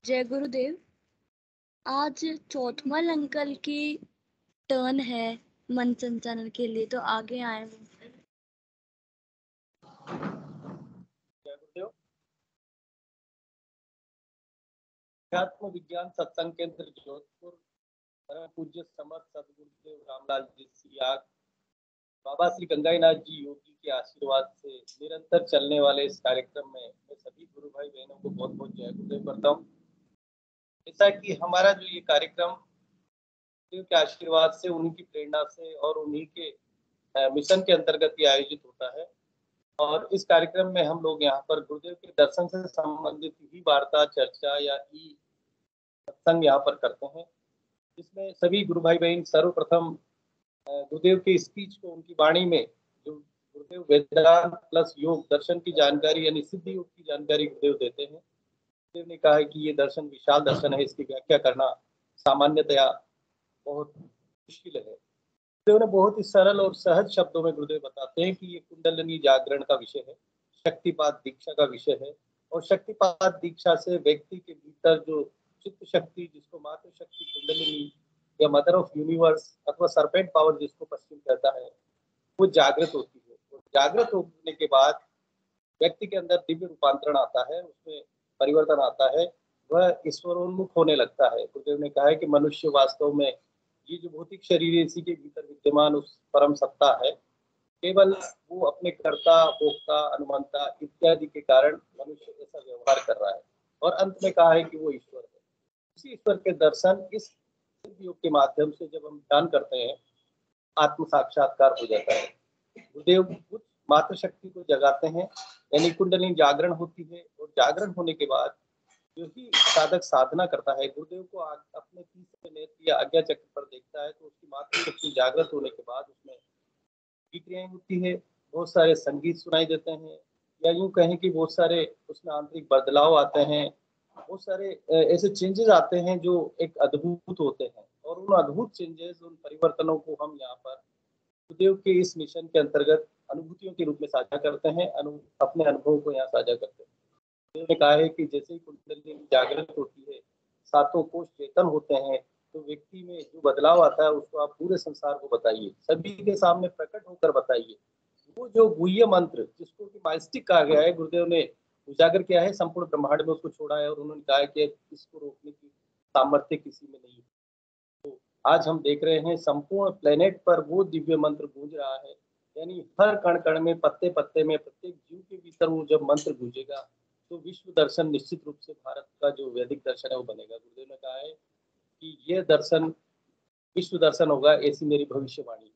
जय गुरुदेव। आज चौथमल अंकल की टर्न है मन संचालन के लिए, तो आगे आए वो। जय गुरुदेव। अध्यात्म विज्ञान सत्संग केंद्र जोधपुर, परम पूज्य समर्थ सदगुरुदेव रामलाल जी सियाग, बाबा श्री गंगाईनाथ जी योगी के आशीर्वाद से निरंतर चलने वाले इस कार्यक्रम में मैं सभी गुरु भाई बहनों को बहुत बहुत जय गुरुदेव करता हूँ। जैसा कि हमारा जो ये कार्यक्रम गुरुदेव के आशीर्वाद से, उनकी प्रेरणा से और उन्हीं के मिशन के अंतर्गत ये आयोजित होता है। और इस कार्यक्रम में हम लोग यहाँ पर गुरुदेव के दर्शन से संबंधित ही वार्ता, चर्चा या ई सत्संग यहाँ पर करते हैं, जिसमें सभी गुरु भाई बहन सर्वप्रथम गुरुदेव के स्पीच को, उनकी वाणी में जो गुरुदेव वेदांत प्लस योग दर्शन की जानकारी यानी सिद्ध योग की जानकारी गुरुदेव देते हैं। गुरुदेव ने कहा है कि ये दर्शन विशाल दर्शन है, इसकी व्याख्या करना सामान्यतया बहुत मुश्किल है। गुरुदेव ने बहुत ही सरल और सहज शब्दों में गुरुदेव बताते हैं कि ये कुंडलिनी जागरण का विषय है, शक्तिपात दीक्षा का विषय है। और शक्तिपात दीक्षा से व्यक्ति के भीतर जो चित्त शक्ति, जिसको मातृ शक्ति कुंडलिनी या मदर ऑफ यूनिवर्स अथवा सरपेंट पावर जिसको पश्चिम कहता है, वो जागृत होती है। और जागृत होने के बाद व्यक्ति के अंदर दिव्य रूपांतरण आता है, उसमें परिवर्तन आता है, वह ईश्वरोन्मुख होने लगता है। गुरुदेव ने कहा है कि मनुष्य वास्तव में ये जो भौतिक शरीर है, इसी के भीतर विद्यमान उस परम सत्ता है। केवल वो अपने कर्ता, भोक्ता, अनुमंता इत्यादि के कारण मनुष्य ऐसा व्यवहार कर रहा है। और अंत में कहा है कि वो ईश्वर है। उसी ईश्वर के दर्शन इस योग के माध्यम से जब हम ध्यान करते हैं, आत्म साक्षात्कार हो जाता है। गुरुदेव कुछ मातृशक्ति को जगाते हैं, यानी कुंडलिनी जागरण होती है। और जागरण होने के बाद जो ही साधक साधना करता है, गुरुदेव को अपने तीसरे नेत्र या आज्ञा चक्र पर देखता है, तो उसकी मातृशक्ति जागृत होने के बाद उसमें क्रियाएं होती है, बहुत सारे संगीत सुनाई देते हैं, या यूं कहें कि बहुत सारे उसमें आंतरिक बदलाव आते हैं, बहुत सारे ऐसे चेंजेस आते हैं जो एक अद्भुत होते हैं। और उन अद्भुत चेंजेस, उन परिवर्तनों को हम यहाँ पर गुरुदेव के इस मिशन के अंतर्गत अनुभूतियों के रूप में साझा करते हैं, अपने अनुभव को यहाँ साझा करते हैं। गुरुदेव ने कहा है कि जैसे ही कुंडलिनी जागृत होती है, सातों कोष चेतन होते हैं, तो व्यक्ति में जो बदलाव आता है उसको आप पूरे संसार को बताइए, सभी के सामने प्रकट होकर बताइए। वो जो गुह्य मंत्र जिसको कि माइस्टिक कहा गया है, गुरुदेव ने उजागर किया है, संपूर्ण ब्रह्मांड में उसको छोड़ा है। और उन्होंने कहा है कि इसको रोकने की सामर्थ्य किसी में नहीं है। तो आज हम देख रहे हैं संपूर्ण प्लेनेट पर वो दिव्य मंत्र गूंज रहा है, यानी हर कण कण में, पत्ते पत्ते में, प्रत्येक जीव के भीतर वो जब मंत्र गूंजेगा तो विश्व दर्शन निश्चित रूप से भारत का जो वैदिक दर्शन है वो बनेगा। गुरुदेव ने कहा है कि ये दर्शन विश्व दर्शन होगा, ऐसी मेरी भविष्यवाणी है।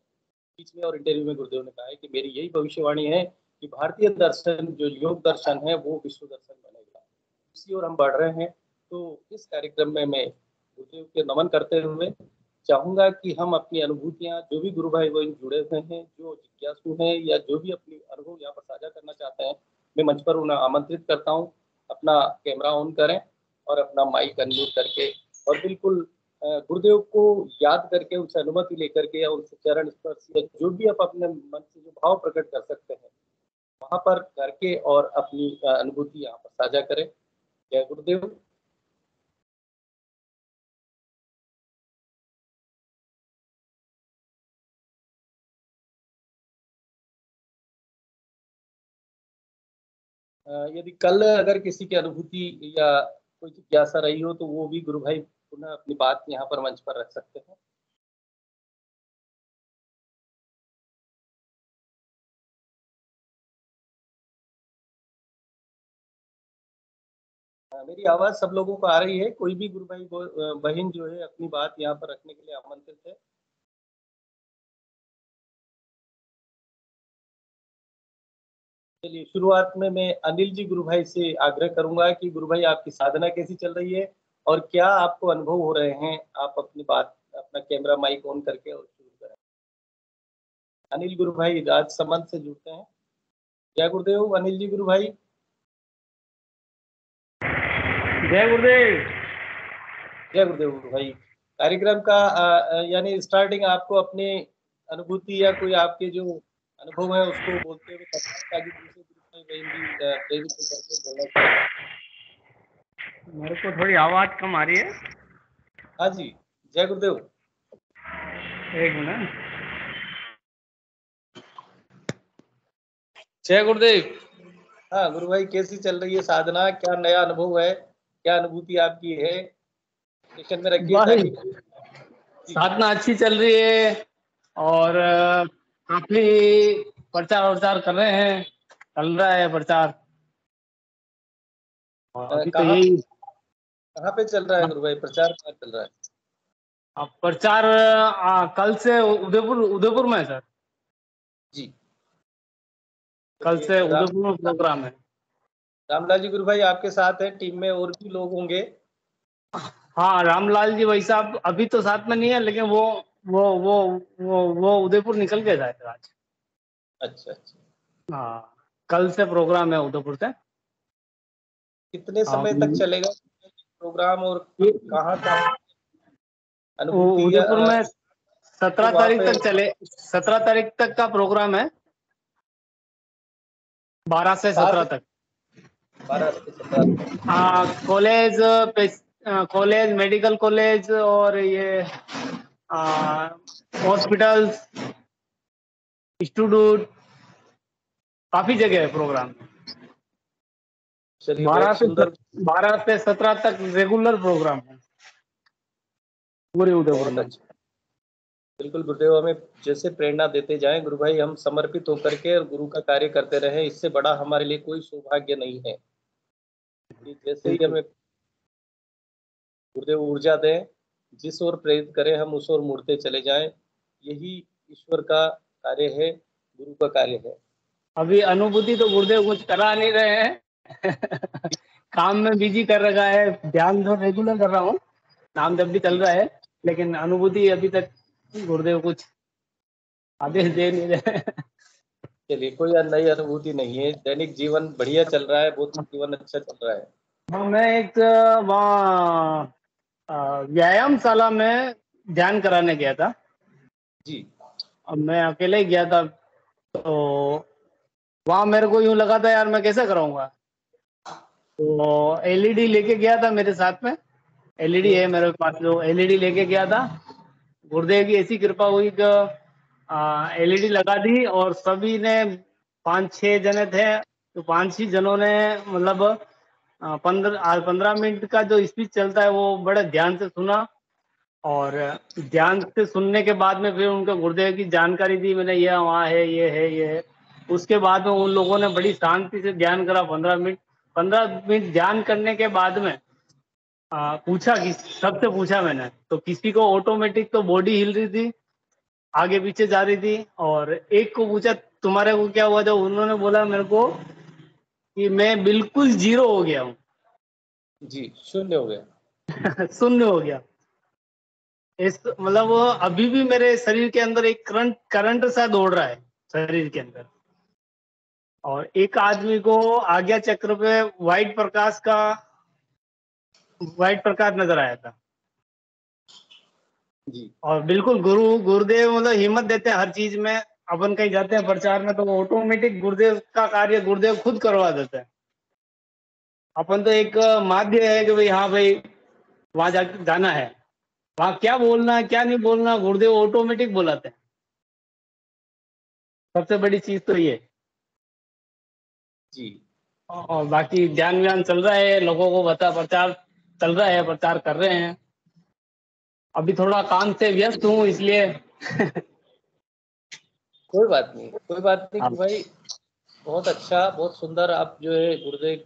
बीच में और इंटरव्यू में गुरुदेव ने कहा है कि मेरी यही भविष्यवाणी है कि भारतीय दर्शन जो योग दर्शन है वो विश्व दर्शन बनेगा। इसी ओर हम बढ़ रहे हैं। तो इस कार्यक्रम में मैं गुरुदेव के नमन करते हुए चाहूंगा कि हम अपनी अनुभूतियां, जो भी गुरु भाई बहन जुड़े हुए हैं, जो जिज्ञासु हैं या जो भी अपनी अनुभव यहाँ पर साझा करना चाहते हैं, मैं मंच पर उन्हें आमंत्रित करता हूँ। अपना कैमरा ऑन करें और अपना माइक अनम्यूट करके, और बिल्कुल गुरुदेव को याद करके, उनसे अनुमति लेकर के या उनसे चरण स्पर्श या जो भी आप अपने मन से जो भाव प्रकट कर सकते हैं वहां पर करके और अपनी अनुभूति यहाँ पर साझा करें। जय गुरुदेव। यदि कल अगर किसी की अनुभूति या कोई जिज्ञासा रही हो तो वो भी गुरु भाई पुनः अपनी बात यहाँ पर मंच पर रख सकते हैं। मेरी आवाज सब लोगों को आ रही है? कोई भी गुरु भाई बहन जो है अपनी बात यहाँ पर रखने के लिए आमंत्रित है। चलिए, शुरुआत में मैं अनिल जी गुरु भाई से आग्रह करूंगा कि गुरु भाई आपकी साधना कैसी चल रही है और क्या आपको अनुभव हो रहे हैं। आप अपनी बात, अपना कैमरा माइक ऑन करके और शुरू करें। अनिल गुरु भाई राजसमंद से जुड़ते हैं। जय गुरुदेव अनिल जी गुरु भाई। जय गुरुदेव। जय गुरुदेव गुरु भाई। कार्यक्रम का यानी स्टार्टिंग आपको अपनी अनुभूति या कोई आपके जो अनुभव है उसको बोलते हुए बताएं, ताकि दूसरे गुरु भाई बहन भी प्रेरित होकर के बोलना चाहिए। मेरे को थोड़ी आवाज कम आ रही है। हाँ जी, जय गुरुदेव। एक मिनट। जय गुरुदेव। हाँ गुरु भाई, कैसी चल रही है साधना? क्या नया अनुभव है? क्या अनुभूति आपकी है? स्टेशन में रखिए भाई ताकि साधना अच्छी चल रही है और काफी प्रचार वरचार कर रहे हैं, चल रहा है प्रचार। और अभी तो कहाँ यही कहाँ पे चल रहा है गुरु भाई? प्रचार कहाँ चल रहा है? प्रचार कल से उदयपुर उदयपुर में है सर। जी, कल से राम उदयपुर में प्रोग्राम है। रामलाल जी गुरु भाई आपके साथ है, टीम में और भी लोग होंगे? हाँ, रामलाल जी भाई साहब अभी तो साथ में नहीं है, लेकिन वो वो वो उदयपुर निकल के जाए आज। अच्छा अच्छा। हाँ, कल से प्रोग्राम है उदयपुर से। कितने समय तक चलेगा प्रोग्राम और कहाँ कहाँ अनुभूति उदयपुर में तो 17 वहाँ तारीख पे तक चले, 17 तारीख तक का प्रोग्राम है, 12 से 17 सात तक। 12 से 17 हाँ, कॉलेज, कॉलेज, मेडिकल कॉलेज और ये हॉस्पिटल्स, इंस्टीट्यूट, काफी जगह है प्रोग्राम। चलिए, 12 बहुत से सुंदर। 12 से 17 तक रेगुलर प्रोग्राम है पूरे उदयपुर बहुत में। अच्छा। बिल्कुल गुरुदेव, हमें जैसे प्रेरणा देते जाएं गुरु भाई, हम समर्पित होकर के और गुरु का कार्य करते रहें। इससे बड़ा हमारे लिए कोई सौभाग्य नहीं है कि जैसे ही बिल्कुल। हमें गुरुदेव ऊर्जा दें, जिस ओर प्रेरित करें हम उस ओर मुड़ते चले जाएं। यही ईश्वर का कार्य है, गुरु का कार्य है। अभी अनुभूति तो गुरुदेव कुछ करा नहीं रहे हैं काम में बिजी कर रखा है, ध्यान तो रेगुलर कर रहा हूँ, नाम जब भी चल जी, रहा है, लेकिन अनुभूति अभी तक गुरुदेव कुछ आदेश दे नहीं रहे चलिए, कोई नई अनुभूति नहीं है। दैनिक जीवन बढ़िया चल रहा है, बहुत जीवन अच्छा चल रहा है। हाँ, मैं एक वहाँ व्यायामशाला में ध्यान कराने गया था। जी अब मैं अकेले ही गया था, तो वहाँ मेरे को यूं लगा था यार मैं कैसे कराऊंगा, तो एलईडी लेके गया था मेरे साथ में। एलईडी है मेरे पास, जो एलईडी लेके गया था, गुरुदेव की ऐसी कृपा हुई कि एलईडी लगा दी और सभी ने, 5-6 जने थे, तो 5 ही जनों ने मतलब 15 मिनट का जो स्पीच चलता है वो बड़े ध्यान से सुना। और ध्यान से सुनने के बाद में फिर उनके गुरुदेव की जानकारी दी मैंने, ये वहाँ है, ये है, ये है। उसके बाद में उन लोगों ने बड़ी शांति से ध्यान करा 15 मिनट। 15 मिनट ध्यान करने के बाद में पूछा कि सबसे पूछा मैंने, तो किसी को ऑटोमेटिक तो बॉडी हिल रही थी, आगे पीछे जा रही थी, और एक को पूछा तुम्हारे को क्या हुआ, जो उन्होंने बोला मेरे को कि मैं बिल्कुल जीरो हो गया हूँ जी, शून्य हो गया। शून्य हो गया। इस मतलब वो अभी भी मेरे शरीर के अंदर एक करंट करंट सा दौड़ रहा है शरीर के अंदर। और एक आदमी को आज्ञा चक्र पे व्हाइट प्रकाश नजर आया था। जी और बिल्कुल गुरुदेव मतलब हिम्मत देते हैं हर चीज में। अपन कहीं जाते हैं प्रचार में तो वो ऑटोमेटिक गुरुदेव का कार्य गुरुदेव खुद करवा देते हैं। अपन तो एक माध्य है कि भाई हाँ भाई वहां जाना है, वहां क्या बोलना है क्या नहीं बोलना गुरुदेव ऑटोमेटिक बुलाते हैं। सबसे बड़ी चीज तो ये। जी और बाकी ध्यान व्यान चल रहा है, लोगों को बता प्रचार चल रहा है, प्रचार कर रहे हैं। अभी थोड़ा काम से व्यस्त हूँ इसलिए कोई बात नहीं, कोई बात नहीं हाँ। गुरु भाई। बहुत अच्छा, बहुत सुंदर। आप जो है गुरुदेव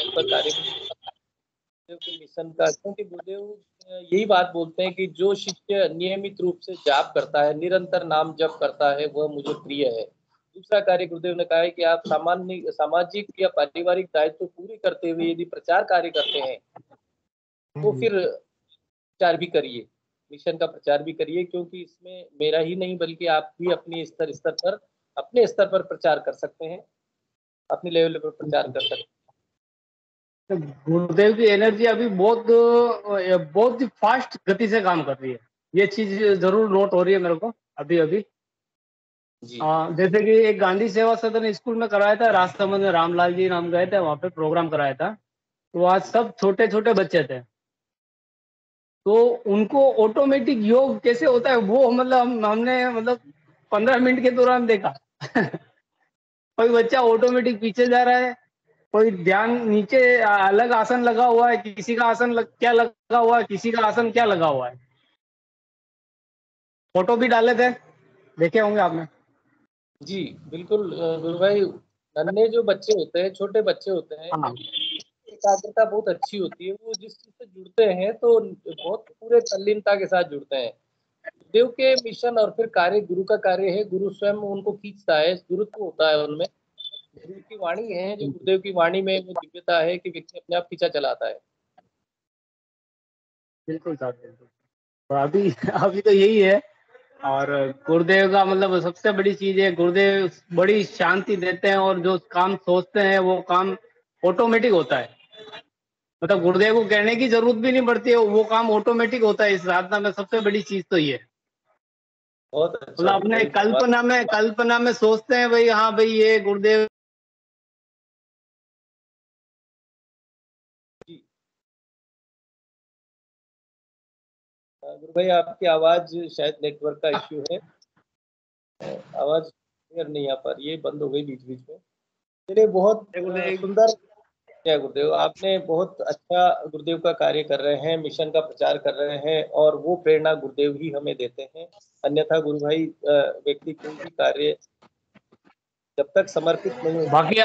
का कार्य, गुरुदेव के मिशन का, क्योंकि गुरुदेव यही बात बोलते हैं कि जो शिष्य नियमित रूप से जाप करता है, निरंतर नाम जप करता है, वह मुझे प्रिय है। दूसरा कार्य गुरुदेव ने कहा है कि आप सामान्य सामाजिक या पारिवारिक दायित्व पूरी करते हुए यदि प्रचार कार्य करते हैं तो फिर प्रचार भी करिए, मिशन का प्रचार भी करिए, क्योंकि इसमें मेरा ही नहीं बल्कि आप भी अपने स्तर पर प्रचार कर सकते हैं, अपनी लेवल पर प्रचार कर सकते तो गुरुदेव की एनर्जी अभी बहुत ही फास्ट गति से काम कर रही है। ये चीज जरूर नोट हो रही है मेरे को अभी अभी। हैं। जी जैसे कि एक गांधी सेवा सदन स्कूल में कराया था राजसमंद में, रामलाल जी नाम गए थे वहाँ पे प्रोग्राम कराया था। तो आज सब छोटे छोटे बच्चे थे, तो उनको ऑटोमेटिक योग कैसे होता है वो मतलब हमने मतलब 15 मिनट के दौरान देखा। कोई बच्चा ऑटोमेटिक पीछे जा रहा है, कोई ध्यान नीचे अलग आसन लगा हुआ है, किसी का आसन क्या लगा हुआ है, किसी का आसन क्या लगा हुआ है। फोटो भी डाले थे, देखे होंगे आपने। जी बिल्कुल गुरु भाई, नन्हे जो बच्चे होते हैं, छोटे बच्चे होते हैं, हाँ एकाग्रता बहुत अच्छी होती है। वो जिस चीज से जुड़ते हैं तो बहुत पूरे तल्लीनता के साथ जुड़ते हैं। गुरुदेव के मिशन और फिर कार्य, गुरु का कार्य है, गुरु स्वयं उनको खींचता है, गुरुत्व होता है उनमें। गुरु की वाणी है, जो गुरुदेव की वाणी में वो दिव्यता है कि व्यक्ति अपने आप खींचा चलाता है। बिल्कुल साहब, बिल्कुल। तो अभी अभी तो यही है। और गुरुदेव का मतलब सबसे बड़ी चीज है, गुरुदेव बड़ी शांति देते हैं और जो काम सोचते हैं वो काम ऑटोमेटिक होता है। मतलब गुरुदेव को कहने की जरूरत भी नहीं पड़ती है, वो काम ऑटोमेटिक होता है। इस साधना में सबसे बड़ी चीज तो ये है। बहुत अच्छा मतलब गुरु अपने भाई, धन्यवाद। कल्पना में सोचते हैं भाई, हाँ भाई ये गुरुदेव। जी गुरु भाई, आपकी आवाज शायद नेटवर्क का इश्यू है, आवाज क्लियर नहीं आ पा रही है, बंद हो गई बीच बीच में। चलिए, बहुत सुंदर। जय गुरुदेव, आपने बहुत अच्छा गुरुदेव का कार्य कर रहे हैं, मिशन का प्रचार कर रहे हैं, और वो प्रेरणा गुरुदेव ही हमें देते हैं। अन्यथा गुरु भाई, व्यक्ति कोई भी कार्य जब तक समर्पित नहीं होता। बाकी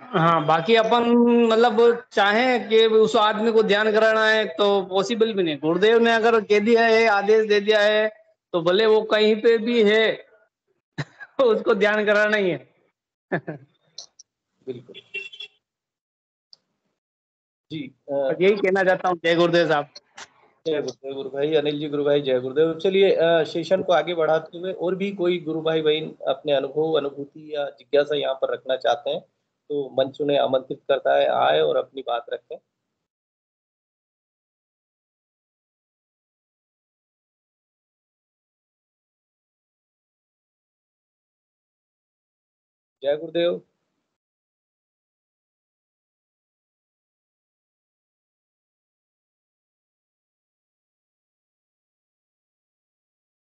हाँ, बाकी अपन मतलब चाहें कि उस आदमी को ध्यान कराना है तो पॉसिबल भी नहीं। गुरुदेव ने अगर कह दिया है, आदेश दे दिया है, तो भले वो कहीं पे भी है तो उसको ध्यान कराना ही है। बिल्कुल। जी बस यही कहना चाहता हूँ। जय गुरुदेव साहब। जय गुरुदेव गुरु भाई, अनिल जी गुरु भाई, जय गुरुदेव। चलिए, सेशन को आगे बढ़ाते हुए और भी कोई गुरु भाई बहन अपने अनुभव, अनुभूति या जिज्ञासा यहाँ पर रखना चाहते हैं तो मंच उन्हें आमंत्रित करता है, आए और अपनी बात रखें। जय गुरुदेव।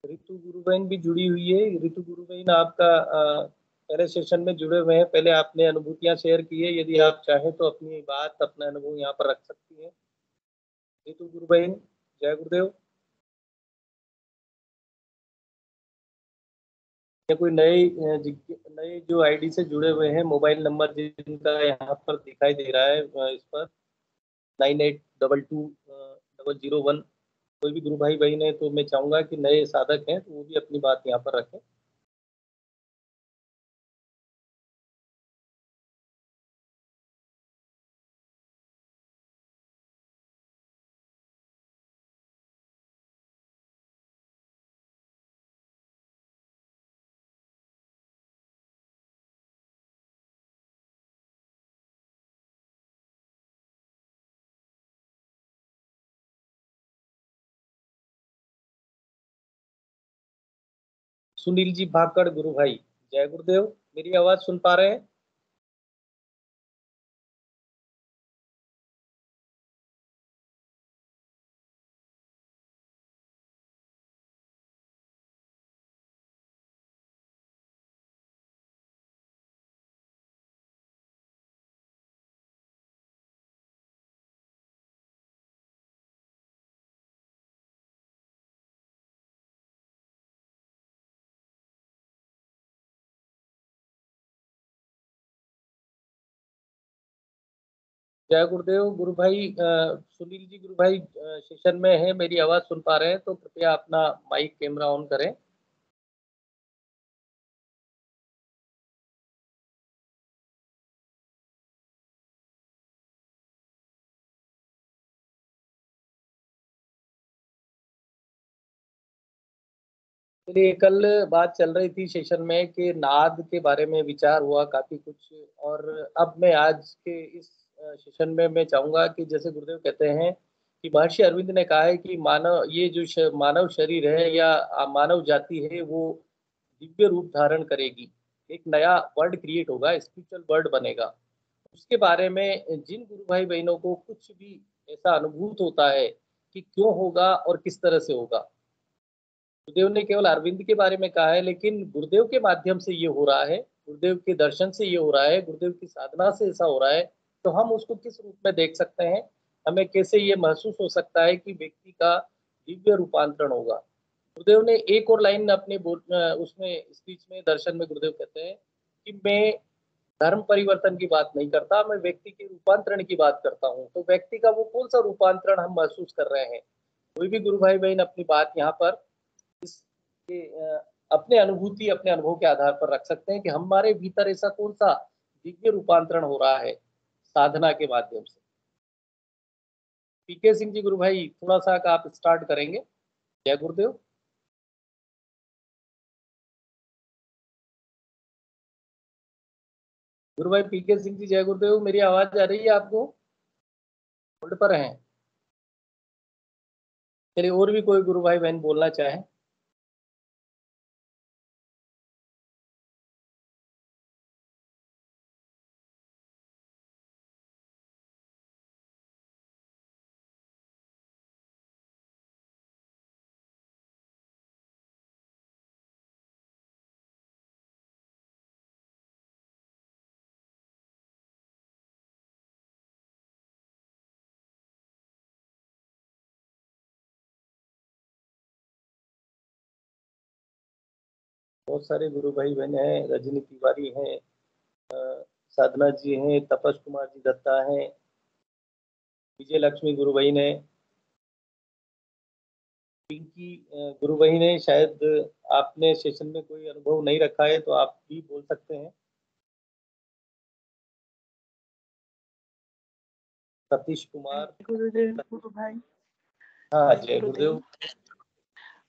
ऋतु गुरु बहन भी जुड़ी हुई है। ऋतु गुरु बहन, आपका पहले सेशन में जुड़े हुए हैं, पहले आपने अनुभूतियां शेयर की है, यदि आप चाहें तो अपनी बात, अपना अनुभव यहाँ पर रख सकती है। ऋतु गुरु बहन, जय गुरुदेव। या कोई नए जो आईडी से जुड़े हुए हैं, मोबाइल नंबर जिनका यहाँ पर दिखाई दे रहा है, इस पर 98220001, कोई भी गुरु भाई बहन है तो मैं चाहूंगा कि नए साधक हैं तो वो भी अपनी बात यहाँ पर रखें। सुनील जी भाकड़ गुरु भाई, जय गुरुदेव। मेरी आवाज सुन पा रहे हैं? जय गुरुदेव गुरु भाई, सुनील जी गुरु भाई सेशन में है, मेरी आवाज सुन पा रहे हैं तो कृपया अपना माइक कैमरा ऑन करें। चलिए, कल बात चल रही थी सेशन में कि नाद के बारे में विचार हुआ काफी कुछ, और अब मैं आज के इस सेशन में मैं चाहूंगा कि जैसे गुरुदेव कहते हैं कि महर्षि अरविंद ने कहा है कि मानव, ये जो मानव शरीर है या मानव जाति है, वो दिव्य रूप धारण करेगी। एक नया वर्ड क्रिएट होगा, स्पिरिचुअल वर्ड बनेगा। उसके बारे में जिन गुरु भाई बहनों को कुछ भी ऐसा अनुभूत होता है कि क्यों होगा और किस तरह से होगा, गुरुदेव ने केवल अरविंद के बारे में कहा है, लेकिन गुरुदेव के माध्यम से ये हो रहा है, गुरुदेव के दर्शन से ये हो रहा है, गुरुदेव की साधना से ऐसा हो रहा है, तो हम उसको किस रूप में देख सकते हैं, हमें कैसे ये महसूस हो सकता है कि व्यक्ति का दिव्य रूपांतरण होगा। गुरुदेव ने एक और लाइन अपने उसमें स्पीच में दर्शन में गुरुदेव कहते हैं कि मैं धर्म परिवर्तन की बात नहीं करता, मैं व्यक्ति के रूपांतरण की बात करता हूँ। तो व्यक्ति का वो कौन सा रूपांतरण हम महसूस कर रहे हैं, कोई भी गुरु भाई बहन अपनी बात यहाँ पर इसके अपने अनुभूति अपने अनुभव के आधार पर रख सकते हैं कि हमारे भीतर ऐसा कौन सा दिव्य रूपांतरण हो रहा है साधना के माध्यम से। पीके सिंह जी गुरु भाई, थोड़ा सा आप स्टार्ट करेंगे। जय गुरुदेव। गुरु भाई पीके सिंह जी, जय गुरुदेव। मेरी आवाज आ रही है आपको? होल्ड पर हैं? चलिए, और भी कोई गुरु भाई बहन बोलना चाहे? बहुत सारे गुरु भाई बहन हैं, रजनी तिवारी हैं, साधना जी हैं, तपस कुमार जी दत्ता हैं, विजय लक्ष्मी गुरु बहन है, पिंकी गुरु बहन है। शायद आपने सेशन में कोई अनुभव नहीं रखा है तो आप भी बोल सकते हैं। सतीश कुमार। गुरुदेव गुरु भाई। हाँ, जय जय गुरुदेव।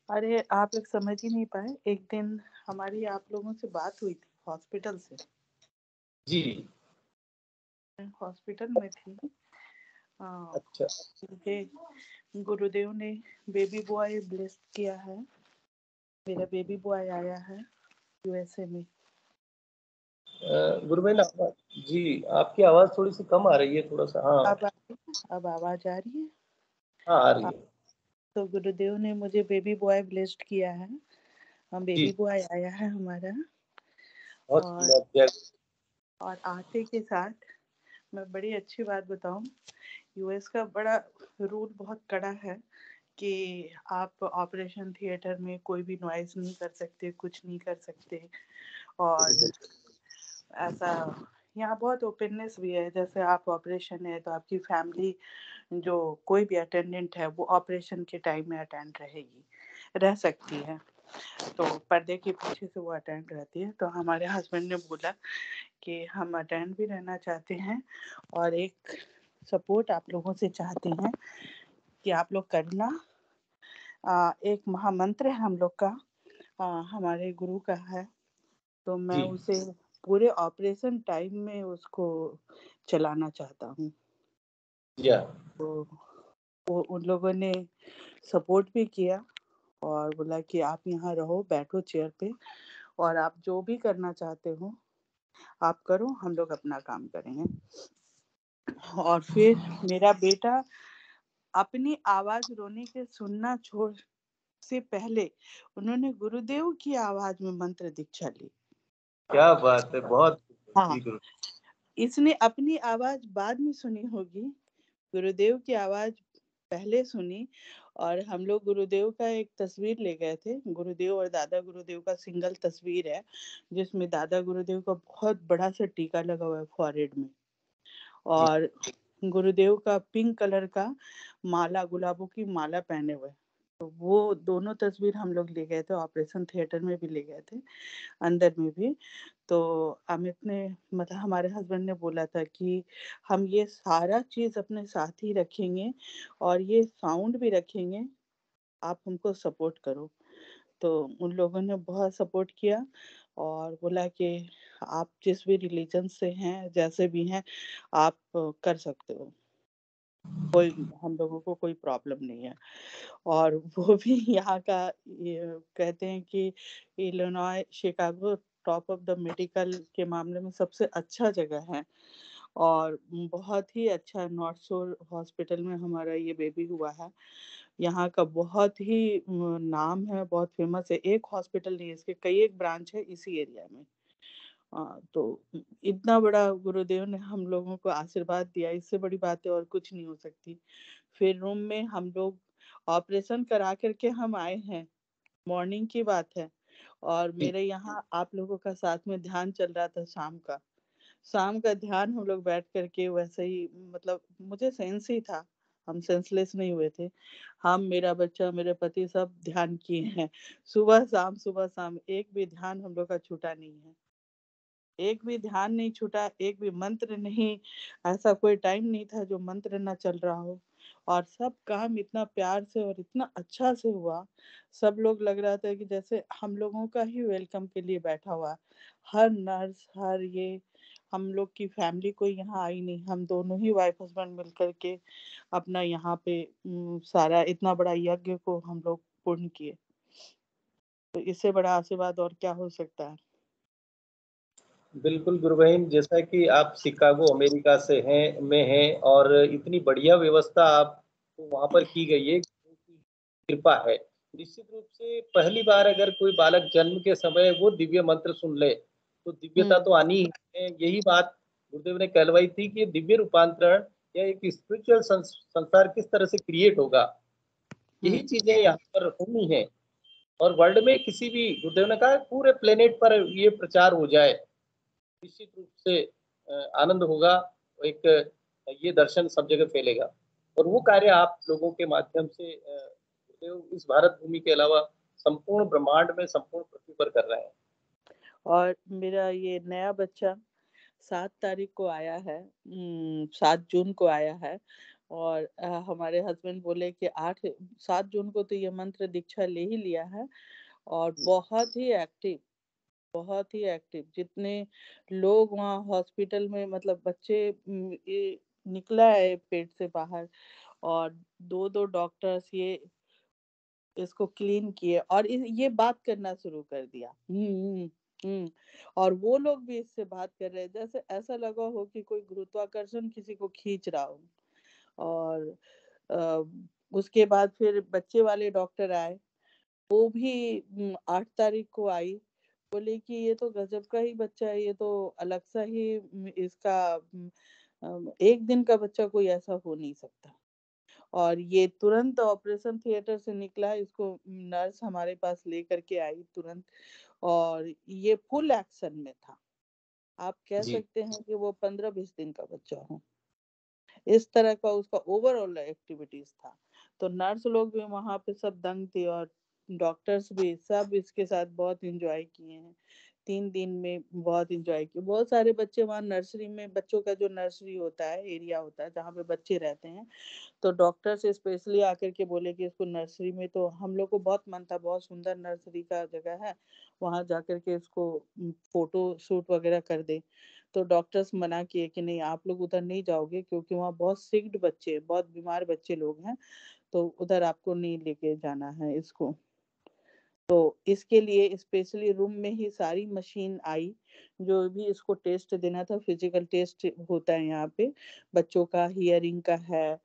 अरे आप लोग समझ ही नहीं पाए, एक दिन हमारी आप लोगों से बात हुई थी हॉस्पिटल से। जी, हॉस्पिटल में थी। अच्छा। मुझे गुरुदेव ने बेबी बॉय ब्लेस किया है। मेरा बेबी बॉय आया है यूएसए में। गुरु बहन जी, आपकी आवाज थोड़ी सी कम आ रही है, थोड़ा सा। हाँ, अब आवाज आ रही है? हाँ आ रही है। तो गुरुदेव ने मुझे बेबी बॉय ब्लेस्ड किया है। हम बेबी जी, बॉय आया है हमारा। बहुत और सुंदर। जय। और आते के साथ मैं बड़ी अच्छी बात बताऊं, यूएस का बड़ा रूल बहुत कड़ा है कि आप ऑपरेशन थिएटर में कोई भी नॉइज नहीं कर सकते, कुछ नहीं कर सकते। और ऐसा यहाँ बहुत ओपननेस भी है, जैसे आप ऑपरेशन है तो आपकी फैमिली जो कोई भी अटेंडेंट है वो ऑपरेशन के टाइम में अटेंड रह सकती है, तो पर्दे के पीछे से वो अटेंड रहती है। तो हमारे हस्बैंड ने बोला कि हम अटेंड भी रहना चाहते हैं और एक सपोर्ट आप लोगों से चाहते हैं कि आप लोग करना। एक महामंत्र है हम लोग का, हमारे गुरु का है, तो मैं जी, उसे पूरे ऑपरेशन टाइम में उसको चलाना चाहता हूँ। या तो वो उन लोगों ने सपोर्ट भी किया और बोला कि आप यहाँ रहो, बैठो चेयर पे, और आप जो भी करना चाहते हो आप करो, हम लोग अपना काम करेंगे। और फिर मेरा बेटा अपनी आवाज रोने के सुनना छोड़ से पहले उन्होंने गुरुदेव की आवाज में मंत्र दीक्षा ली। क्या बात है, बहुत। हाँ, जी गुरु। इसने अपनी आवाज बाद में सुनी होगी, गुरुदेव की आवाज पहले सुनी। और हम लोग गुरुदेव का एक तस्वीर ले गए थे, गुरुदेव और दादा गुरुदेव का सिंगल तस्वीर है, जिसमें दादा गुरुदेव का बहुत बड़ा सा टीका लगा हुआ है फॉरहेड में, जी, और गुरुदेव का पिंक कलर का माला, गुलाबों की माला पहने हुए। तो वो दोनों तस्वीर हम लोग ले गए थे, ऑपरेशन थिएटर में भी ले गए थे, अंदर में भी। तो अमित ने, मतलब हमारे हस्बैंड ने बोला था कि हम ये सारा चीज़ अपने साथ ही रखेंगे और ये साउंड भी रखेंगे, आप हमको सपोर्ट करो। तो उन लोगों ने बहुत सपोर्ट किया और बोला कि आप जिस भी रिलीजन से हैं, जैसे भी हैं, आप कर सकते हो, कोई हम लोगों को कोई प्रॉब्लम नहीं है। और वो भी यहाँ का, ये कहते हैं कि Illinois Chicago top of the medical के मामले में सबसे अच्छा जगह है। और बहुत ही अच्छा नॉर्थ शोर हॉस्पिटल में हमारा ये बेबी हुआ है। यहाँ का बहुत ही नाम है, बहुत फेमस है। एक हॉस्पिटल नहीं है, इसके कई एक ब्रांच है इसी एरिया में। तो इतना बड़ा गुरुदेव ने हम लोगों को आशीर्वाद दिया, इससे बड़ी बातें और कुछ नहीं हो सकती। फिर रूम में हम लोग ऑपरेशन करा करके हम आए हैं, मॉर्निंग की बात है। और मेरे यहाँ आप लोगों का साथ में ध्यान चल रहा था शाम का ध्यान हम लोग बैठ करके वैसे ही, मतलब मुझे सेंस ही था, हम सेंसलेस नहीं हुए थे। हम, मेरा बच्चा, मेरे पति सब ध्यान किए हैं, सुबह शाम एक भी ध्यान हम लोग का छूटा नहीं है। एक भी ध्यान नहीं छूटा, एक भी मंत्र नहीं, ऐसा कोई टाइम नहीं था जो मंत्र ना चल रहा हो। और सब काम इतना प्यार से और इतना अच्छा से हुआ। सब लोग लग रहा था कि जैसे हम लोगों का ही वेलकम के लिए बैठा हुआ। हर नर्स, हर ये, हम लोग की फैमिली कोई यहाँ आई नहीं, हम दोनों ही वाइफ हस्बैंड मिल करके अपना यहाँ पे सारा इतना बड़ा यज्ञ को हम लोग पूर्ण किए। तो इससे बड़ा आशीर्वाद और क्या हो सकता है। बिल्कुल गुरु बहन, जैसा कि आप शिकागो अमेरिका से हैं और इतनी बढ़िया व्यवस्था आप वहाँ पर की गई है, कृपा है। निश्चित रूप से पहली बार अगर कोई बालक जन्म के समय वो दिव्य मंत्र सुन ले तो दिव्यता तो आनी ही है। यही बात गुरुदेव ने कहलवाई थी कि दिव्य रूपांतरण या एक स्पिरिचुअल संसार किस तरह से क्रिएट होगा, यही चीजें यहाँ पर होनी है। और वर्ल्ड में किसी भी, गुरुदेव ने कहा पूरे प्लेनेट पर ये प्रचार हो जाए, निश्चित रूप से आनंद होगा। एक ये दर्शन सब जगह फैलेगा और वो कार्य आप लोगों के माध्यम से गुरुदेव इस भारत भूमि के अलावा संपूर्ण ब्रह्मांड में, संपूर्ण पृथ्वी पर कर रहे हैं। और मेरा ये नया बच्चा 7 तारीख को आया है, 7 जून को आया है। और हमारे हस्बैंड बोले कि 7 जून को तो ये मंत्र दीक्षा ले ही लिया है। और बहुत ही एक्टिव जितने लोग वहाँ हॉस्पिटल में, मतलब बच्चे ये निकला है पेट से बाहर, और 2 डॉक्टर्स ये इसको क्लीन किए और ये बात करना शुरू कर दिया। हम्म। और वो लोग भी इससे बात कर रहे हैं, जैसे ऐसा लगा हो कि कोई गुरुत्वाकर्षण किसी को खींच रहा हो। और उसके बाद फिर बच्चे वाले डॉक्टर आए, वो भी 8 तारीख को आई। बोले कि ये तो गजब का ही बच्चा है, ये तो अलग सा ही इसका एक दिन का बच्चा कोई ऐसा हो नहीं सकता। और ये तुरंत ऑपरेशन थिएटर से निकला, इसको नर्स हमारे पास लेकर के आई तुरंत। और ये फुल एक्शन में था। आप कह जी सकते हैं कि वो 15-20 दिन का बच्चा हो, इस तरह का उसका ओवरऑल एक्टिविटीज था। तो नर्स लोग भी वहां पे सब दंग थे, और डॉक्टर्स भी सब इसके साथ बहुत एंजॉय किए हैं। 3 दिन में बहुत एंजॉय किए। बहुत सारे बच्चे वहाँ नर्सरी में, बच्चों का जो नर्सरी होता है, एरिया होता है जहाँ पे बच्चे रहते हैं, तो डॉक्टर से स्पेशली आकर के बोले कि इसको नर्सरी में, तो हम लोग को बहुत मन था, बहुत सुंदर नर्सरी का जगह है, वहां जाकर के इसको फोटो शूट वगैरह कर दे। तो डॉक्टर्स मना किए कि नहीं, आप लोग उधर नहीं जाओगे, क्योंकि वहाँ बहुत सिक्ड बच्चे, बहुत बीमार बच्चे लोग हैं, तो उधर आपको नहीं लेके जाना है इसको। तो इसके लिए स्पेशली रूम में ही सारी मशीन आई, जो भी इसको टेस्ट देना था, फिजिकल टेस्ट होता है यहाँ पे, बच्चों का हियरिंग का है,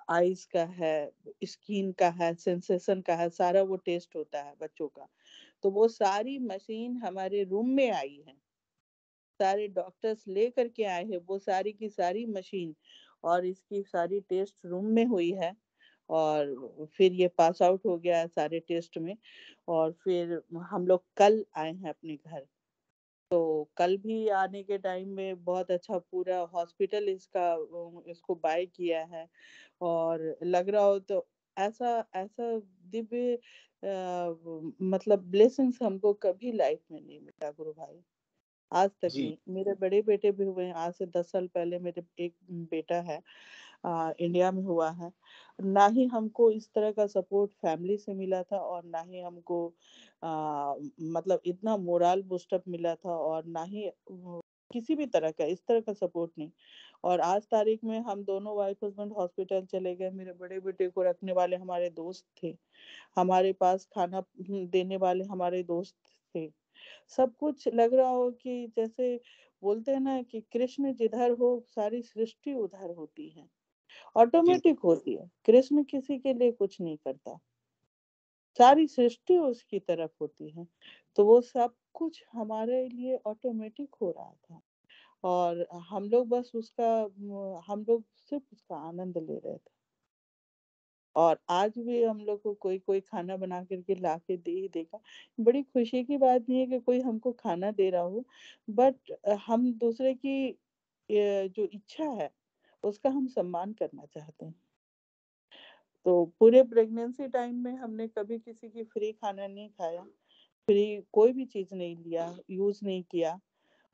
आईज का है, स्किन का है, सेंसेशन का है, सारा वो टेस्ट होता है बच्चों का। तो वो सारी मशीन हमारे रूम में आई है, सारे डॉक्टर्स ले करके आए हैं वो सारी की सारी मशीन, और इसकी सारी टेस्ट रूम में हुई है। और फिर ये पास आउट हो गया है सारे टेस्ट में। और फिर हम लोग कल आए हैं अपने घर। तो कल भी आने के टाइम में बहुत अच्छा पूरा हॉस्पिटल इसको बाय किया है। और लग रहा हो तो ऐसा ऐसा दिव्य मतलब ब्लेसिंग्स हमको कभी लाइफ में नहीं मिला गुरु भाई, आज तक जी नहीं। मेरे बड़े बेटे भी हुए हैं, आज से 10 साल पहले मेरे एक बेटा है, इंडिया में हुआ है। ना ही हमको इस तरह का सपोर्ट फैमिली से मिला था, और ना ही हमको मतलब इतना मोरल बूस्टअप मिला था, और ना ही किसी भी तरह का इस तरह का सपोर्ट नहीं। और आज तारीख में हम दोनों वाइफ हस्बैंड हॉस्पिटल चले गए, मेरे बड़े बेटे को रखने वाले हमारे दोस्त थे, हमारे पास खाना देने वाले हमारे दोस्त थे। सब कुछ लग रहा हो कि जैसे बोलते हैं ना कि कृष्ण जिधर हो सारी सृष्टि उधर होती है, ऑटोमेटिक होती है। कृष्ण किसी के लिए कुछ नहीं करता, सारी सृष्टि उसकी तरफ होती है। तो वो सब कुछ हमारे लिए ऑटोमेटिक हो रहा था और हम लोग बस हम लोग सिर्फ उसका आनंद ले रहे थे। और आज भी हम लोग को कोई कोई खाना बना करके ला के दे ही देगा। बड़ी खुशी की बात नहीं है कि कोई हमको खाना दे रहा हो, बट हम दूसरे की जो इच्छा है उसका हम सम्मान करना चाहते हैं। तो पूरे प्रेगनेंसी टाइम में हमने कभी किसी की फ्री खाना नहीं खाया, फ्री कोई भी चीज नहीं लिया, यूज नहीं किया।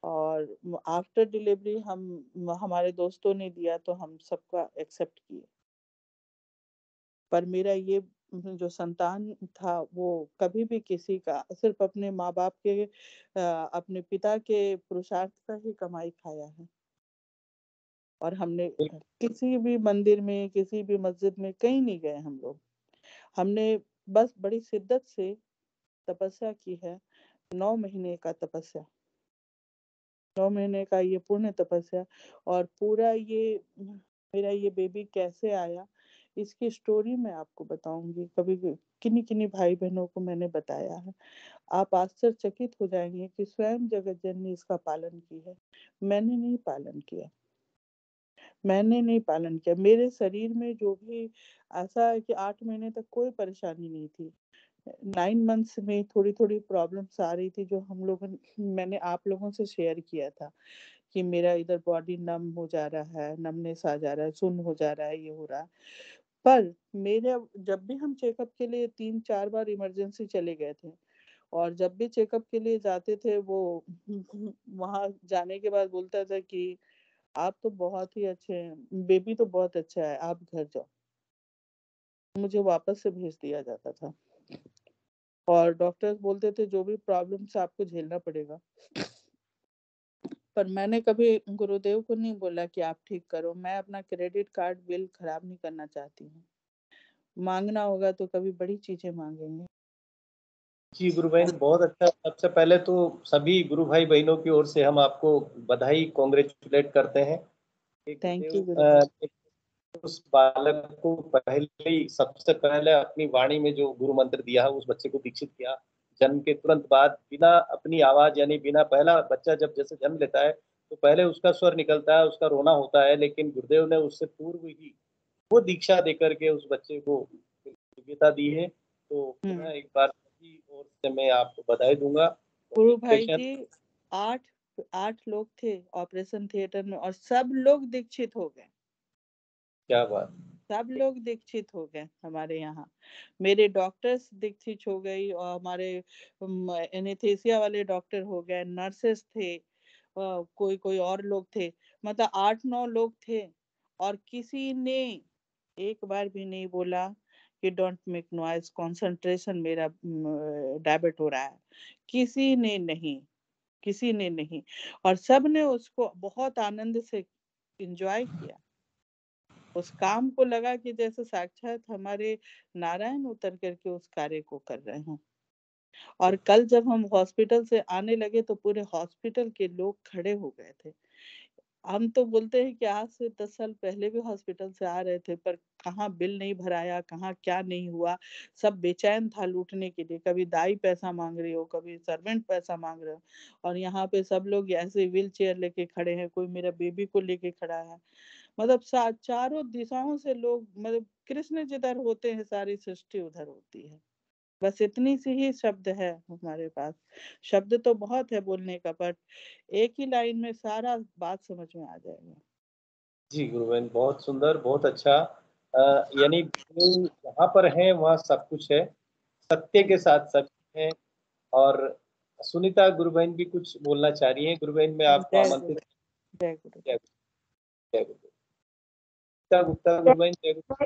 और आफ्टर डिलीवरी हमारे दोस्तों ने दिया तो हम सबका एक्सेप्ट किए। पर मेरा ये जो संतान था वो कभी भी किसी का, सिर्फ अपने माँ बाप के अपने पिता के पुरुषार्थ का ही कमाई खाया है। और हमने किसी भी मंदिर में, किसी भी मस्जिद में कहीं नहीं गए हम लोग। हमने बस बड़ी शिद्दत से तपस्या की है, 9 महीने का तपस्या, 9 महीने का ये पूर्ण तपस्या। और पूरा ये मेरा ये बेबी कैसे आया इसकी स्टोरी मैं आपको बताऊंगी। कभी किन्हीं किन्हीं भाई बहनों को मैंने बताया है, आप आश्चर्यचकित हो जाएंगे कि स्वयं जगत जननी इसका पालन की है। मैंने नहीं पालन किया, मैंने नहीं पालन किया। मेरे शरीर में जो भी ऐसा है कि 8 महीने तक कोई परेशानी नहीं थी। 9 मंथ्स में थोड़ी थोड़ी प्रॉब्लम्स आ रही थी जो मैंने आप लोगों से शेयर किया था कि मेरा इधर बॉडी नम हो जा रहा है, नमनेस आ जा रहा है, सुन्न हो जा रहा है, ये हो रहा है। पर मेरे जब भी हम चेकअप के लिए 3-4 बार इमरजेंसी चले गए थे, और जब भी चेकअप के लिए जाते थे वो वहां जाने के बाद बोलता था कि आप तो बहुत ही अच्छे हैं, बेबी तो बहुत अच्छा है, आप घर जाओ। मुझे वापस से भेज दिया जाता था और डॉक्टर्स बोलते थे जो भी प्रॉब्लम्स आपको झेलना पड़ेगा। पर मैंने कभी गुरुदेव को नहीं बोला कि आप ठीक करो। मैं अपना क्रेडिट कार्ड बिल खराब नहीं करना चाहती हूँ। मांगना होगा तो कभी बड़ी चीजें मांगेंगे। जी गुरु बहन, बहुत अच्छा। सबसे पहले तो सभी गुरु भाई बहनों की ओर से हम आपको बधाई, कॉन्ग्रेचुलेट करते हैं। एक थैंक यू गुरुदेव गुरुदेव। उस बालक को पहले ही, सबसे पहले अपनी वाणी में जो गुरु मंत्र दिया है उस बच्चे को दीक्षित किया। जन्म के तुरंत बाद बिना अपनी आवाज, यानी बिना, पहला बच्चा जब जैसे जन्म लेता है तो पहले उसका स्वर निकलता है, उसका रोना होता है, लेकिन गुरुदेव ने उससे पूर्व ही वो दीक्षा देकर के उस बच्चे को दिव्यता दी है। तो पुनः एक बार सभी ओर से मैं आपको बधाई दूंगा। गुरु भाई Congratulations। जी, 8 लोग थे ऑपरेशन थिएटर में और सब लोग दीक्षित हो गए। क्या बात। सब लोग दीक्षित हो गए हमारे यहाँ। मेरे डॉक्टर्स दीक्षित हो गई और हमारे एनेस्थीसिया वाले डॉक्टर हो गए, नर्सेस थे, कोई कोई और लोग थे। मतलब 8-9 लोग थे और किसी ने एक बार भी नहीं बोला कि डोंट मेक नॉइज, कंसंट्रेशन मेरा डायवर्ट हो रहा है। किसी ने नहीं, किसी ने नहीं। और सब ने उसको बहुत आनंद से एंजॉय किया। उस काम को लगा कि जैसे साक्षात हमारे नारायण उतर करके उस कार्य को कर रहे हैं। और कल जब हम हॉस्पिटल से आने लगे तो पूरे हॉस्पिटल के लोग खड़े हो गए थे। हम तो बोलते हैं कि आज से 10 साल पहले भी हॉस्पिटल से आ रहे थे, पर कहाँ बिल नहीं भराया, कहाँ क्या नहीं हुआ। सब बेचैन था लूटने के लिए। कभी दाई पैसा मांग रही हो, कभी सर्वेंट पैसा मांग रहे हो। और यहाँ पे सब लोग ऐसे व्हील चेयर लेके खड़े हैं, कोई मेरा बेबी को लेके खड़ा है। मतलब चारों दिशाओं से लोग, मतलब कृष्ण जिधर होते हैं सारी सृष्टि उधर होती है। बस इतनी सी ही शब्द है हमारे पास। शब्द तो बहुत है बोलने का, पर एक ही लाइन में सारा बात समझ में आ जाएगा। जी गुरुवेन, बहुत सुंदर, बहुत अच्छा। यानी गुरु जहाँ पर है वहाँ सब कुछ है, सत्य के साथ सत्य है। और सुनीता गुरु बहन भी कुछ बोलना चाह रही हैं। गुरु बहन, मैं आपको जय गुरु, आमंत्रित। जय गुरु। जय जय गुरु। गुप्ता गुप्ता गुरु बहन, जय गुरु।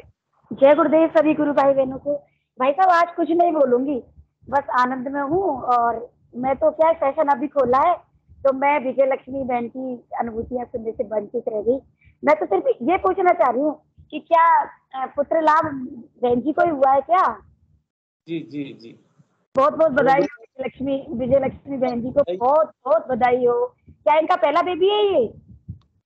जय गुरुदेव सभी गुरु भाई बहनों को। भाई साहब आज कुछ नहीं बोलूंगी, बस आनंद में हूँ। और मैं तो क्या, सेशन अभी खोला है तो मैं विजय लक्ष्मी बहन की अनुभूतियां सुनने से वंचित रह गई। मैं तो सिर्फ ये पूछना चाह रही हूँ कि क्या पुत्र लाभ बहन जी को ही हुआ है क्या? जी जी जी। बहुत बहुत तो बधाई। विजय लक्ष्मी बहन जी को बहुत बहुत बधाई हो। क्या इनका पहला बेबी है ये?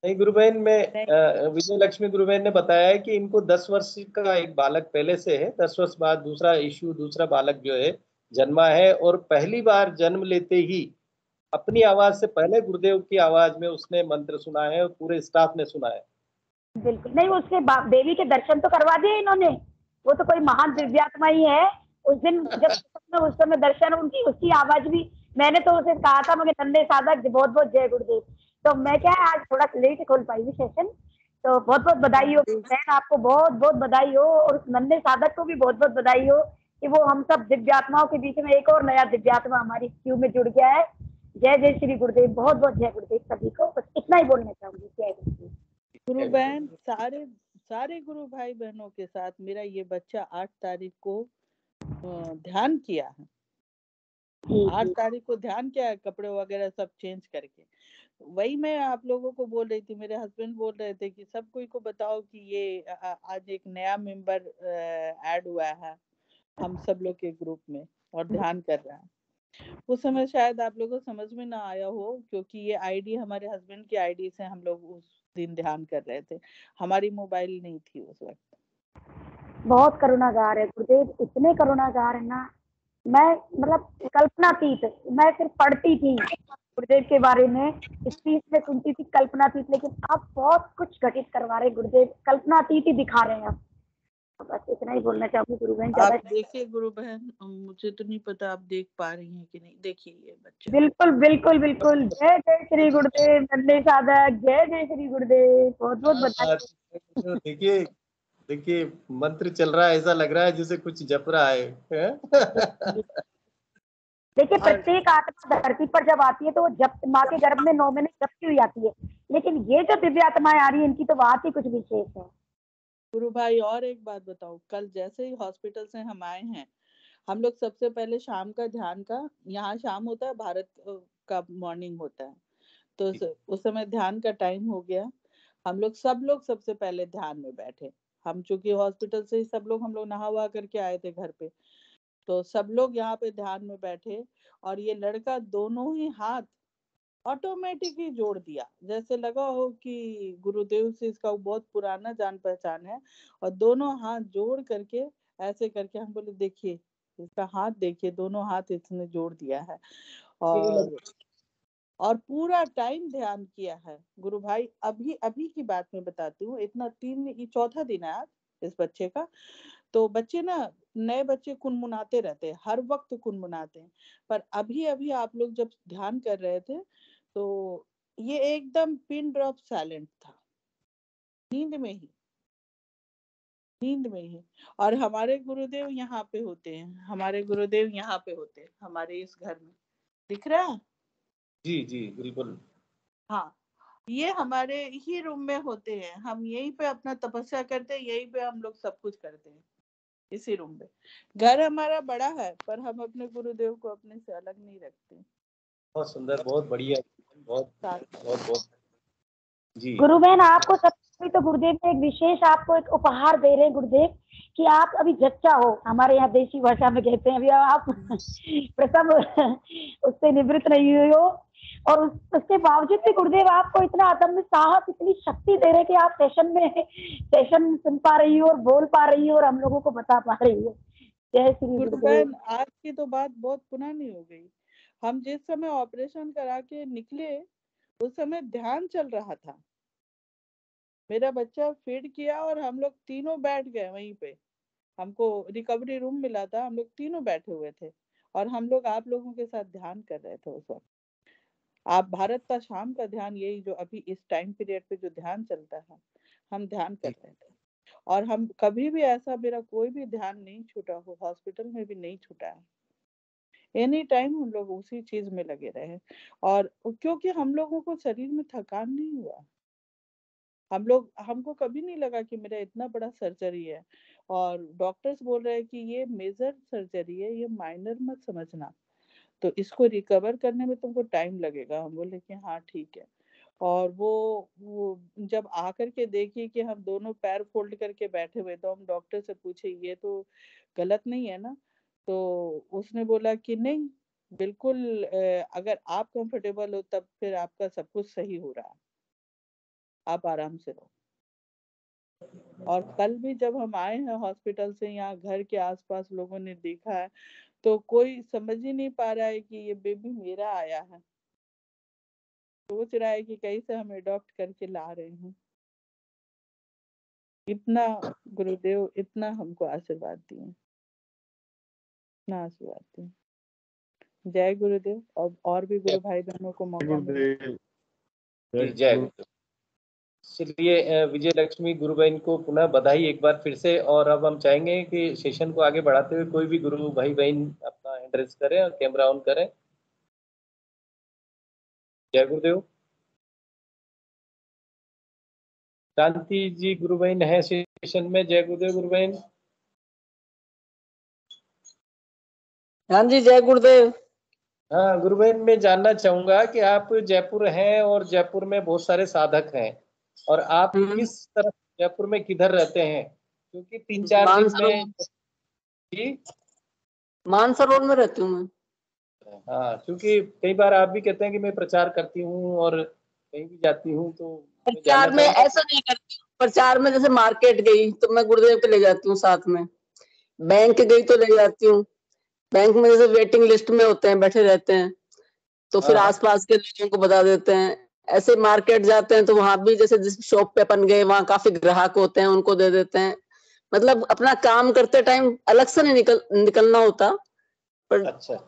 नहीं गुरु बहन, में विजय लक्ष्मी गुरु बहन ने बताया है कि इनको 10 वर्ष का एक बालक पहले से है, 10 वर्ष बाद दूसरा बालक जो है जन्मा है, और पहली बार जन्म लेते ही अपनी आवाज से पहले गुरुदेव की आवाज में उसने मंत्र सुना है और पूरे स्टाफ ने सुना है। बिल्कुल नहीं, उसके देवी के दर्शन तो करवा दिए इन्होंने। वो तो कोई महान दिव्यात्मा ही है। उस दिन जब उस समय दर्शन उनकी उसकी आवाज भी, मैंने तो उसे कहा था मगर नन्हे साधक बहुत बहुत जय गुरुदेव। तो मैं क्या है आज थोड़ा लेट खोल पाई भी सेशन। तो बहुत बहुत बधाई हो बहन, आपको बहुत बहुत बधाई हो, और उस नन्हे साधक को भी बहुत बहुत बधाई हो कि वो हम सब दिव्यात्माओं के बीच में एक और नया दिव्यात्मा हमारी क्यू में जुड़ गया है। जय जय श्री गुरुदेव, बहुत बहुत जय गुरुदेव सभी को। बस इतना ही बोलना चाहूंगी। जय गुरुदेव। गुरु बहन, सारे सारे गुरु भाई बहनों के साथ मेरा ये बच्चा 8 तारीख को ध्यान किया है। 8 तारीख को ध्यान किया है, कपड़े वगैरह सब चेंज करके। वही मैं आप लोगों को बोल रही थी, मेरे हस्बैंड बोल रहे थे कि सब कोई को बताओ कि ये आज एक नया मेंबर ऐड हुआ है हम सब लोग के ग्रुप में और ध्यान कर रहा है। उस समय शायद आप लोगों को समझ में ना आया हो, क्योंकि ये आईडी हमारे हस्बैंड की आईडी से हम लोग उस दिन ध्यान कर रहे थे। हमारी मोबाइल नहीं थी उस वक्त। बहुत करुणागार है गुरुदेव, इतने करुणागार है ना। मैं मतलब कल्पनातीत, मैं सिर्फ पढ़ती थी गुरुदेव के बारे में, स्पीच में सुनती थी कल्पनातीत, लेकिन आप बहुत कुछ घटित करवा रहे गुरुदेव, कल्पनातीत ही दिखा रहे हैं आप। बस इतना ही बोलना चाहूंगी गुरु बहन। आप देखिए गुरु बहन, मुझे तो नहीं पता आप देख पा रही हैं कि नहीं। देखिए ये बच्चा। बिल्कुल बिल्कुल बिल्कुल। जय जय श्री गुरुदेव नन्हे साधक, जय जय श्री गुरुदेव, बहुत बहुत बधाई। देखिए देखिए, मंत्र चल रहा है, ऐसा लग रहा है जैसे कुछ जप रहा है। देखिए प्रत्येक आत्मा धरती पर जब आती है तो वो जब माँ के गर्भ में 9 महीने जब की हुई आती है, लेकिन ये जो दिव्य आत्माएं आ रही है इनकी तो बात ही कुछ विशेष है। गुरु भाई और एक बात बताओ, कल जैसे ही हॉस्पिटल से हम आए हैं, हम लोग सबसे पहले शाम का ध्यान का, यहाँ शाम होता है, भारत का मॉर्निंग होता है, तो उस समय ध्यान का टाइम हो गया। हम लोग सबसे पहले ध्यान में बैठे। हम चूंकि हॉस्पिटल से ही हम लोग नहा वहा करके आए थे घर पे, तो सब लोग यहाँ पे ध्यान में बैठे, और ये लड़का दोनों ही हाथ ऑटोमेटिक ही जोड़ दिया, जैसे लगा हो कि गुरुदेव से इसका बहुत पुराना जान पहचान है, और दोनों हाथ जोड़ करके ऐसे करके हम बोले देखिए इसका हाथ देखिए, दोनों हाथ इसने जोड़ दिया है, और पूरा टाइम ध्यान किया है। गुरु भाई अभी अभी की बात मैं बताती हूँ, इतना चौथा दिन है आज इस बच्चे का। तो बच्चे ना, नए बच्चे कुनमुनाते रहते हैं, हर वक्त कुनमुनाते हैं, पर अभी अभी आप लोग जब ध्यान कर रहे थे तो ये एकदम पिन ड्रॉप साइलेंट था, नींद में ही। और हमारे गुरुदेव यहाँ पे होते हैं, हमारे इस घर में, दिख रहा है? जी जी बिल्कुल। हाँ, ये हमारे ही रूम में होते हैं, हम यहीं पे अपना तपस्या करते हैं, यहीं पे हम लोग सब कुछ करते हैं, इसी रूम में। घर हमारा बड़ा है, पर हम अपने गुरुदेव को अपने से अलग नहीं रखते। बहुत सुंदर, बहुत बढ़िया, बहुत बहुत बहुत जी। गुरु बहन आपको सबसे तो गुरुदेव ने एक विशेष आपको एक उपहार दे रहे हैं गुरुदेव, कि आप अभी जच्चा हो, हमारे यहाँ देसी भाषा में कहते हैं, अभी आप प्रसव उससे निवृत्त नहीं हुए हो, और उसके बावजूद भी गुरुदेव आपको इतना आत्म साहस, इतनी शक्ति दे रहे कि आप सेशन सुन पा रही हो और बोल पा रही हो और हम लोगों को बता पा रही हो। जय श्री गुरुदेव। आज की तो बात बहुत पुरानी हो गई। हम जिस समय ऑपरेशन करा के निकले उस समय ध्यान चल रहा था, मेरा बच्चा फीड किया और हम लोग तीनों बैठ गए वहीं पे। हमको रिकवरी रूम मिला था, हम लोग तीनों बैठे हुए थे, और हम लोग आप लोगों के साथ ध्यान कर रहे थे उस वक्त। आप भारत का शाम का ध्यान, यही जो अभी इस टाइम पीरियड पे जो ध्यान चलता है, हम ध्यान कर रहे थे। और हम कभी भी ऐसा, मेरा कोई भी ध्यान नहीं छूटा हो, हॉस्पिटल में भी नहीं छूटा है, एनी टाइम हम लोग उसी चीज में लगे रहे। और क्योंकि हम लोगों को शरीर में थकान नहीं हुआ, हमको कभी नहीं लगा कि मेरा इतना बड़ा सर्जरी है, और डॉक्टर्स बोल रहे हैं कि ये मेजर सर्जरी है, ये माइनर मत समझना, तो इसको रिकवर करने में तुमको टाइम लगेगा। हम बोले कि हाँ ठीक है। और वो जब आकर के देखी कि हम दोनों पैर फोल्ड करके बैठे हुए, तो हम डॉक्टर से पूछे ये तो गलत नहीं है ना, तो उसने बोला कि नहीं, बिल्कुल अगर आप कंफर्टेबल हो तब फिर आपका सब कुछ सही हो रहा है, आप आराम से रहो। और कल भी जब हम आए हैं हॉस्पिटल से, यहाँ घर के आसपास लोगों ने देखा है तो कोई समझ ही नहीं पा रहा है कि ये बेबी मेरा आया है, सोच रहा है कि कैसे हम अडॉप्ट करके ला रहे हैं। इतना गुरुदेव इतना हमको आशीर्वाद दिए, इतना आशीर्वाद दिए। जय गुरुदेव। और भी गुरु भाई बहनों को मौका मिले। जी, जय गुरुदेव। चलिए विजय लक्ष्मी गुरु बहन को पुनः बधाई एक बार फिर से। और अब हम चाहेंगे कि सेशन को आगे बढ़ाते हुए कोई भी गुरु भाई बहन अपना हैंड रेज करें और कैमरा ऑन करें। जय गुरुदेव। शांति जी गुरु बहन है सेशन में। जय गुरुदेव गुरु बहन। हाँ जी, जय गुरुदेव। हाँ गुरु बहन, मैं जानना चाहूंगा कि आप जयपुर हैं और जयपुर में बहुत सारे साधक हैं, और आप किस तरफ जयपुर में किधर रहते हैं? क्योंकि 3-4 दिन में जी मानसरोवर में रहती हूँ मैं। हाँ, क्योंकि कई बार आप भी कहते हैं कि मैं प्रचार करती हूँ और कहीं भी जाती हूँ, तो मैं जानना प्रचार में चाहूंगा। ऐसा नहीं करती हूँ। प्रचार में जैसे मार्केट गई तो मैं गुरुदेव को ले जाती हूँ साथ में, बैंक गई तो ले जाती हूँ। बैंक में जैसे वेटिंग लिस्ट में होते हैं, बैठे रहते हैं, तो फिर हाँ। आसपास के लोगों को बता देते हैं। ऐसे मार्केट जाते हैं तो वहां भी जैसे जिस शॉप पे अपन गए वहां काफी ग्राहक होते हैं, उनको दे देते हैं। मतलब अपना काम करते टाइम अलग से नहीं निकलना होता, पर अच्छा,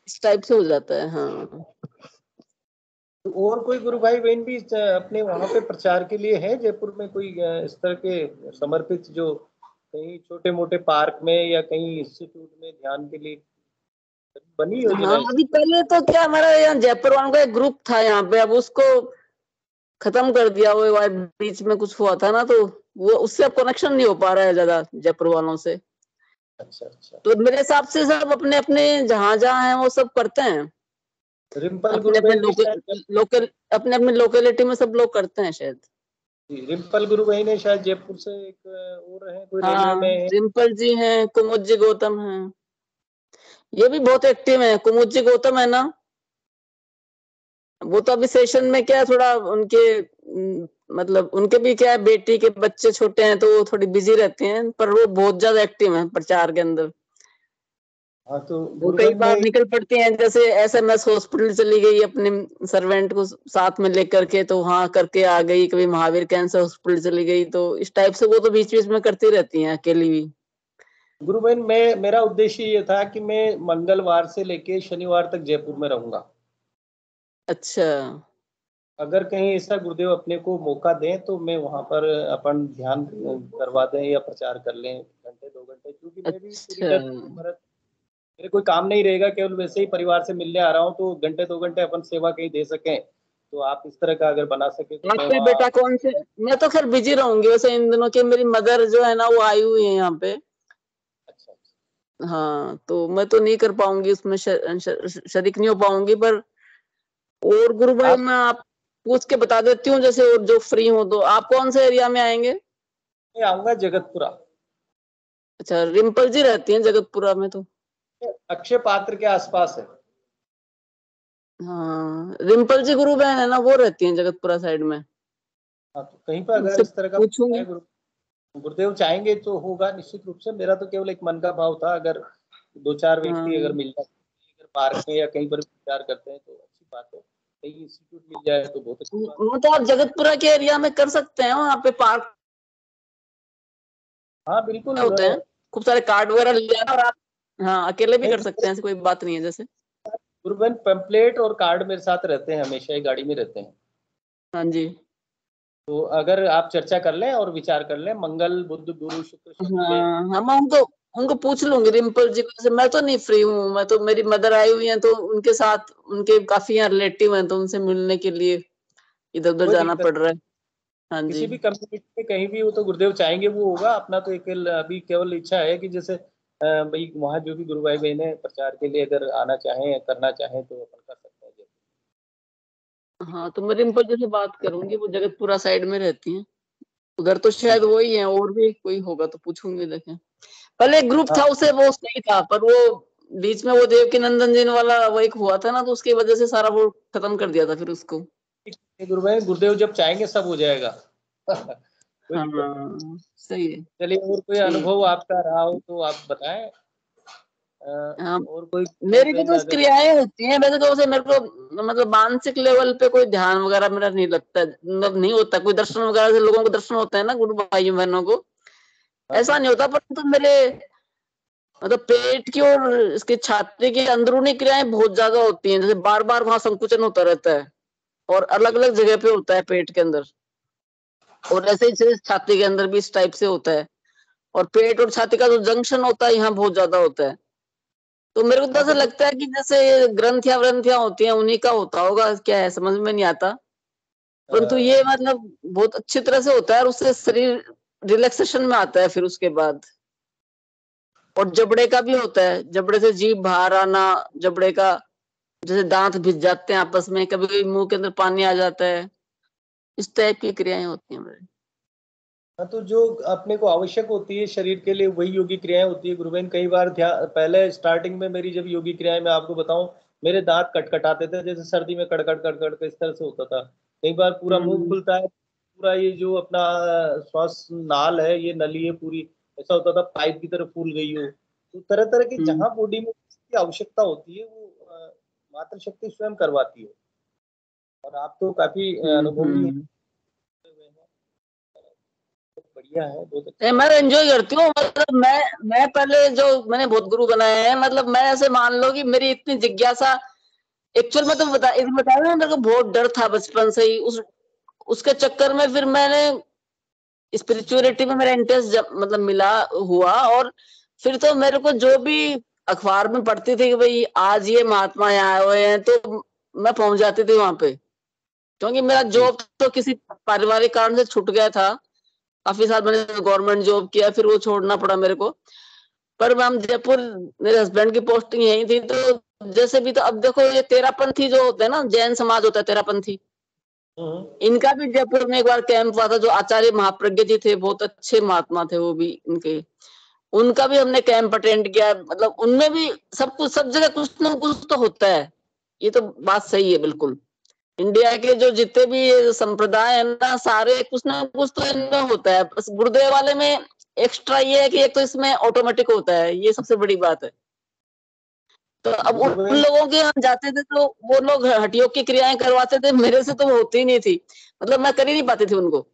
इस टाइप से हो जाता है। हाँ, तो और कोई गुरु भाई बहन भी अपने वहां पे प्रचार के लिए है जयपुर में कोई इस तरह के समर्पित, जो कहीं छोटे मोटे पार्क में या कहीं इंस्टीट्यूट में ध्यान के लिए बनी योजना हाँ। है? अभी पहले तो क्या हमारा यहाँ जयपुर वालों का एक ग्रुप था यहाँ पे, अब उसको खत्म कर दिया। वो बीच में कुछ हुआ था ना, तो वो उससे अब कनेक्शन नहीं हो पा रहा है ज्यादा जयपुर वालों से। अच्छा अच्छा। तो मेरे हिसाब से सब अपने अपने जहाँ जहाँ हैं वो सब करते हैं, रिम्पल अपने गुरु अपने बहन भी शायद अपने अपने लोकेलिटी में सब लोग करते हैं शायद। रिम्पल गुरु बहन है शायद जयपुर से, एक और है कोई रेलवे हाँ, में है। रिम्पल जी हैं, कुमुद जी गौतम हैं, ये भी बहुत एक्टिव है। कुमुद जी गौतम है ना, वो तो अभी सेशन में क्या है, थोड़ा उनके मतलब उनके भी क्या है, बेटी के बच्चे छोटे हैं तो वो थोड़ी बिजी रहती हैं, पर वो बहुत ज्यादा एक्टिव है प्रचार के अंदर। हाँ, तो वो गुरु कई बहन बार में निकल पड़ती हैं, जैसे एसएमएस हॉस्पिटल चली गई अपने सर्वेंट को साथ में लेकर के, तो वहां करके आ गई। कभी महावीर कैंसर हॉस्पिटल चली गई, तो इस टाइप से वो तो बीच बीच में करती रहती हैं अकेली भी। गुरु बहन, मैं मेरा उद्देश्य ये था कि मैं मंगलवार से लेके शनिवार तक जयपुर में रहूंगा। अच्छा, अगर कहीं ऐसा गुरुदेव अपने को मौका दें तो मैं वहां पर अपन ध्यान करवा दें या प्रचार कर लें घंटे 2 घंटे, क्योंकि मैं भी पूरी अच्छा। तरह भरत, मेरे कोई काम नहीं रहेगा, केवल वैसे ही परिवार से मिलने आ रहा हूँ, तो घंटे 2 घंटे अपन सेवा कहीं दे सकें, तो आप इस तरह का अगर बना सके तो मैं आपका वहाँ। बेटा कौन से? मैं तो खैर बिजी रहूंगी वैसे इन दिनों के, मेरी मदर जो है ना वो आई हुई है यहाँ पे। अच्छा। हाँ, तो मैं तो नहीं कर पाऊंगी उसमें, शरीक नहीं हो पाऊंगी। पर और गुरु भाई आप, मैं आप पूछ के बता देती हूँ, जैसे और जो फ्री हो तो। आप कौन से एरिया में आएंगे? मैं आऊंगा जगतपुरा। अच्छा, रिम्पल जी रहती हैं जगतपुरा में तो। अक्षय पात्र के आसपास है। हाँ, रिम्पल जी गुरु बहन है ना, वो रहती हैं जगतपुरा साइड में। हाँ, तो कहीं पर अगर उनसे इस तरह का पूछूंगी। गुरुदेव चाहेंगे तो होगा निश्चित रूप से। मेरा तो केवल एक मन का भाव था, अगर 2-4 व्यक्ति अगर हाँ, मिल जाए, अगर पार्क में या कहीं पर विचार करते हैं तो अच्छी बात है। कहीं इंस्टीट्यूट मिल जाए तो बहुत अच्छी बात वो तो आप जगतपुरा के एरिया में कर सकते हैं, वहाँ पे पार्क है। हाँ बिल्कुल। होते हैं, खूब सारे कार्ड वगैरह ले जाना, और आप हाँ अकेले भी नहीं, कर सकते हैं, ऐसी कोई बात नहीं है जैसे। गुरुबन पेम्पलेट और कार्ड मेरे साथ रहते हैं, हमेशा ही गाड़ी में रहते हैं। हाँ जी। तो अगर आप चर्चा कर लें और विचार कर लें, मंगल बुध गुरु शुक्र शनि में। हाँ, हम उनको उनको पूछ लूंगी रिम्पल जी को। जैसे मैं तो नहीं फ्री हूँ, मैं तो, मेरी मदर आई हुई है तो उनके साथ, उनके काफी यहाँ रिलेटिव हैं, तो उनसे मिलने के लिए इधर उधर कोई जाना दिक्कत, पड़ रहा है। हाँ जी। किसी भी कम्युनिटी में कहीं भी वो तो गुरुदेव चाहेंगे वो होगा। अपना तो एक अभी केवल इच्छा है कि जैसे भाई वहाँ जो भी गुरु भाई बहन है प्रचार के लिए अगर आना चाहें करना चाहें तो अपन कर सकते हैं। हाँ, तो मैं रिम्पल जी से बात करूंगी, वो जगतपुरा साइड में रहती हैं। उधर तो शायद ठीक है। वही है, और भी कोई होगा तो पूछूंगी। देखें, पहले एक ग्रुप हाँ था उसे, वो सही था, पर वो बीच में वो देवकी नंदन जी वाला वो एक हुआ था ना, तो उसकी वजह से सारा वो खत्म कर दिया था फिर उसको। गुरु भाई, गुरुदेव जब चाहेंगे सब हो जाएगा। कोई दिक्कत नहीं। हाँ सही है। चलिए, और कोई ठीक। अनुभव आपका रहा हो तो आप बताएं। हाँ, और कोई मेरी भी तो अगर क्रियाएं होती हैं वैसे तो, उसे मेरे को मतलब मानसिक लेवल पे कोई ध्यान वगैरह मेरा नहीं लगता है, मतलब नहीं होता। कोई दर्शन वगैरह से लोगों को दर्शन होता है ना गुरु भाइयों बहनों को, ऐसा नहीं होता। परंतु मेरे मतलब पेट की और इसके छाती की अंदरूनी क्रियाएं बहुत ज्यादा होती हैं, जैसे बार बार वहां संकुचन होता रहता है और अलग अलग जगह पे होता है पेट के अंदर, और ऐसे ही जैसे छाती के अंदर भी इस टाइप से होता है। और पेट और छाती का जो जंक्शन होता है यहाँ बहुत ज्यादा होता है। तो मेरे को तो ऐसा लगता है कि जैसे ग्रंथियां व्रंथियां होती हैं उन्हीं का होता होगा, क्या है समझ में नहीं आता। परंतु ये मतलब बहुत अच्छी तरह से होता है और उससे शरीर रिलैक्सेशन में आता है फिर उसके बाद। और जबड़े का भी होता है, जबड़े से जीभ बाहर आना, जबड़े का जैसे दांत भिज जाते हैं आपस में, कभी कभी मुंह के अंदर पानी आ जाता है, इस टाइप की क्रियाएं होती हैं मेरी। हाँ, तो जो अपने को आवश्यक होती है शरीर के लिए वही योगी क्रियाएं होती है गुरुबेन। कई बार पहले स्टार्टिंग में मेरी जब योगी क्रियाएं मैं आपको बताऊं, मेरे दांत कटकटाते थे, जैसे सर्दी में कड़कड़ कड़कड़ इस तरह से होता था। कई बार पूरा मुंह खुलता है, पूरा ये जो अपना श्वास नाल है, ये नली है पूरी, ऐसा होता था पाइप की तरह फूल गई हो। तो तरह तरह की जहाँ बॉडी में इसकी आवश्यकता होती है वो मातृशक्ति स्वयं करवाती है। और आप तो काफी अनुभवी हैं, बढ़िया है, बहुत अच्छा मैं है। एंजॉय करती हूँ। मतलब मैं पहले जो मैंने बहुत गुरु बनाए हैं, मतलब मैं ऐसे मान लो कि मेरी इतनी जिज्ञासा एक्चुअल में तो बताया ना, मेरे को बहुत डर था बचपन से ही। उसके चक्कर में फिर मैंने स्पिरिचुअलिटी में मेरा इंटरेस्ट मतलब मिला हुआ। और फिर तो मेरे को जो भी अखबार में पढ़ती थी कि भाई आज ये महात्मा यहाँ आए हुए हैं, तो मैं पहुंच जाती थी वहां पे। क्योंकि मेरा जॉब तो किसी पारिवारिक कारण से छूट गया था, काफी साल मैंने गवर्नमेंट जॉब किया, फिर वो छोड़ना पड़ा मेरे को। पर हम जयपुर, मेरे हस्बैंड की पोस्टिंग यही थी, तो जैसे भी तो अब देखो ये तेरापंथी जो होते हैं ना, जैन समाज होता है तेरापंथी, इनका भी जयपुर में एक बार कैंप हुआ था। जो आचार्य महाप्रज्ञ जी थे, बहुत अच्छे महात्मा थे वो भी इनके, उनका भी हमने कैंप अटेंड किया। मतलब उनमें भी सब कुछ, सब जगह कुछ ना कुछ तो होता है, ये तो बात सही है बिल्कुल। इंडिया के जो जितने भी संप्रदाय है ना, सारे कुछ ना कुछ तो इनमें होता है। बस गुरुदेव वाले में एक्स्ट्रा ये है कि एक तो इसमें ऑटोमेटिक होता है, ये सबसे बड़ी बात है। तो अब उन लोगों के हम जाते थे तो वो लोग हठयोग की क्रियाएं करवाते थे, मेरे से तो वो होती ही नहीं थी। मतलब मैं कर ही नहीं पाती थी उनको,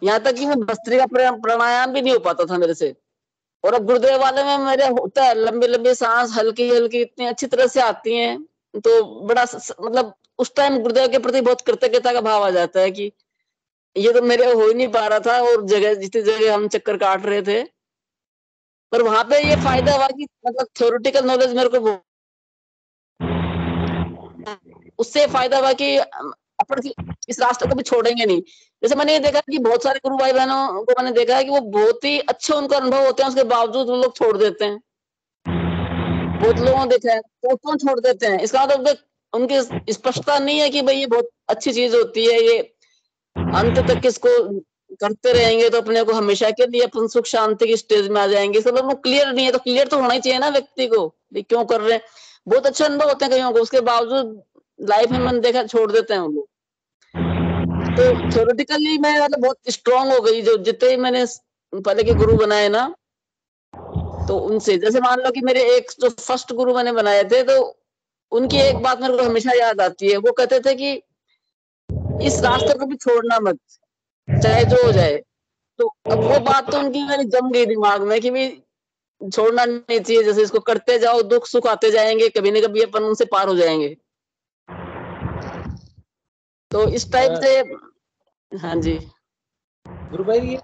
यहाँ तक कि वो भस्त्रिका प्राणायाम भी नहीं हो पाता था मेरे से। और अब गुरुदेव वाले में मेरे होता है, लंबी लंबी सांस हल्की हल्की इतनी अच्छी तरह से आती हैं। तो बड़ा मतलब उस टाइम गुरुदेव के प्रति बहुत कृतज्ञता का भाव आ जाता है कि ये तो मेरे हो ही नहीं पा रहा था, और जगह जितनी जगह हम चक्कर काट रहे थे। पर वहां पे ये फायदा हुआ कि मतलब थ्योरेटिकल नॉलेज मेरे को उससे फायदा हुआ कि अपन इस रास्ते को भी छोड़ेंगे नहीं। जैसे मैंने ये देखा कि बहुत सारे गुरु भाई बहनों को मैंने देखा है कि वो बहुत ही अच्छे उनको अनुभव होते हैं, उसके बावजूद वो लोग छोड़ देते हैं। बहुत लोगों ने देखा है तो क्यों छोड़ देते हैं, इसका मतलब उनकी स्पष्टता नहीं है कि भाई ये बहुत अच्छी चीज होती है, ये अंत तक इसको करते रहेंगे तो अपने को हमेशा के लिए अपन सुख शांति की स्टेज में आ जाएंगे। इसका मतलब क्लियर नहीं है, तो क्लियर तो होना ही चाहिए ना व्यक्ति को, क्यों कर रहे हैं। बहुत अच्छे अनुभव होते हैं कईयों को, उसके बावजूद लाइफ में मैंने देखा छोड़ देते हैं वो लोग। तो थ्योरेटिकली मैं मतलब बहुत स्ट्रांग हो गई, जो जितने मैंने पहले के गुरु बनाए ना, तो उनसे जैसे मान लो कि मेरे एक जो फर्स्ट गुरु मैंने बनाए थे, तो उनकी एक बात मेरे को हमेशा याद आती है। वो कहते थे कि इस रास्ते को भी छोड़ना मत, चाहे जो हो जाए। तो अब वो बात तो उनकी मेरी जम गई दिमाग में कि भाई छोड़ना नहीं चाहिए, जैसे इसको करते जाओ, दुख सुख आते जाएंगे, कभी ना कभी अपन उनसे पार हो जाएंगे। तो इस टाइप से। हाँ जी गुरु भाई, ये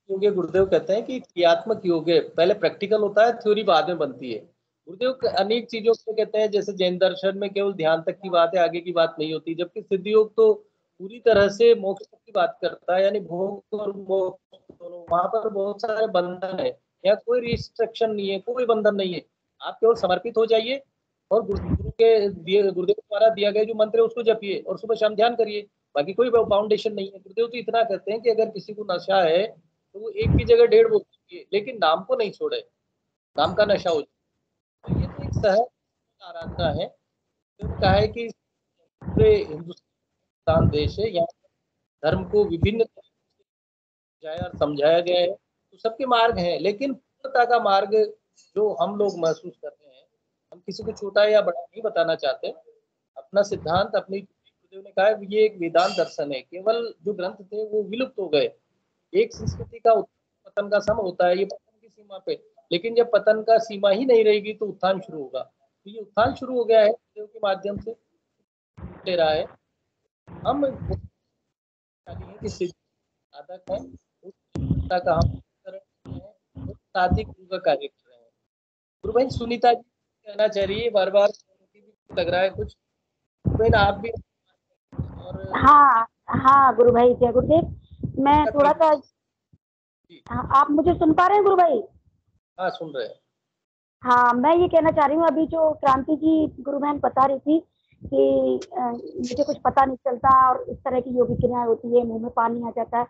योग है, गुरुदेव कहते हैं कि क्रियात्मक योग है, पहले प्रैक्टिकल होता है, थ्योरी बाद में बनती है। गुरुदेव अनेक चीजों को कहते हैं, जैसे जैन दर्शन में केवल ध्यान तक की बात है, आगे की बात नहीं होती। जबकि सिद्ध योग तो पूरी तरह से मोक्ष तक की बात करता है, यानी भोग और मोक्ष दोनों। वहां पर बहुत सारे बंधन है, यहाँ कोई रिस्ट्रिक्शन नहीं है, कोई बंधन नहीं है। आप केवल समर्पित हो जाइए और गुरु के दिए, गुरुदेव द्वारा दिया गया जो मंत्र है उसको जपिए और सुबह शाम ध्यान करिए। बाकी कोई बाउंडेशन नहीं है। गुरुदेव तो इतना कहते हैं कि अगर किसी को नशा है तो वो एक की जगह 1.5 बोतल पिए, लेकिन नाम को नहीं छोड़े, नाम का नशा हो जाए। सहज आराधना है। उन्होंने कहा है कि पूरे हिंदुस्तान देश है, यहाँ धर्म को विभिन्न तरीके से समझाया और समझाया गया है। तो सबके मार्ग हैं, लेकिन पूर्णता का मार्ग जो हम लोग महसूस करते हैं, हम किसी को छोटा या बड़ा नहीं बताना चाहते। अपना सिद्धांत अपनी गुरुदेव ने कहा है, ये एक वेदांत दर्शन है। केवल जो ग्रंथ थे वो विलुप्त हो गए। एक संस्कृति का पतन का समय होता है, ये पतन की सीमा पे, लेकिन जब पतन का सीमा ही नहीं रहेगी तो उत्थान शुरू होगा। तो ये उत्थान शुरू हो गया है गुरुदेव के माध्यम से ले रहा है। हम कि साधक है, उस का हम कर रहे हैं, साथ ही गुरु का कार्य कर रहे हैं। गुरु बहन सुनीता जी कहना चाह रही है, बार बार लग रहा है कुछ। बहन आप भी और हाँ हाँ गुरु भाई, जय गुरुदेव। मैं थोड़ा सा, आप मुझे सुन पा रहे हैं गुरु भाई? हाँ सुन रहे हैं। हाँ, मैं ये कहना चाह रही हूँ, अभी जो क्रांति जी गुरु बहन बता रही थी कि मुझे कुछ पता नहीं चलता और इस तरह की योगिक क्रियाएं होती है, मुंह में पानी आ जाता है।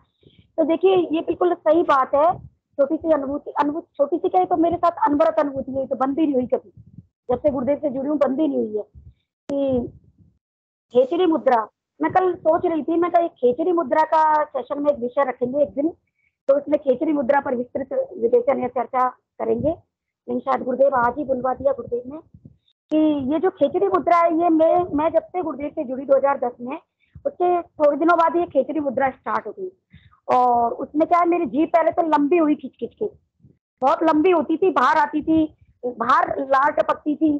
तो देखिए ये बिल्कुल सही बात है। छोटी सी अनुभूति छोटी सी कहे तो मेरे साथ अनवरत अनुभूति हुई, तो बंद ही नहीं हुई कभी। जब से गुरुदेव से जुड़ी हूँ बंद ही नहीं हुई है कि खेचरी मुद्रा। मैं कल सोच रही थी, मैं कल खेचरी मुद्रा का सेशन में एक विषय रखेंगे एक दिन, तो उसमें खेचरी मुद्रा पर विस्तृत विवेचन या चर्चा करेंगे। लेकिन शायद गुरुदेव आज ही बुलवा दिया गुरुदेव ने कि ये जो खेचरी मुद्रा है, ये मैं जब से गुरुदेव से जुड़ी 2010 में, उसके थोड़े दिनों बाद ये खेचरी मुद्रा स्टार्ट हो गई। और उसमें क्या है, मेरी जीभ पहले तो लंबी हुई, खिंच खिंच के बहुत लंबी होती थी, बाहर आती थी, बाहर लार टपकती थी,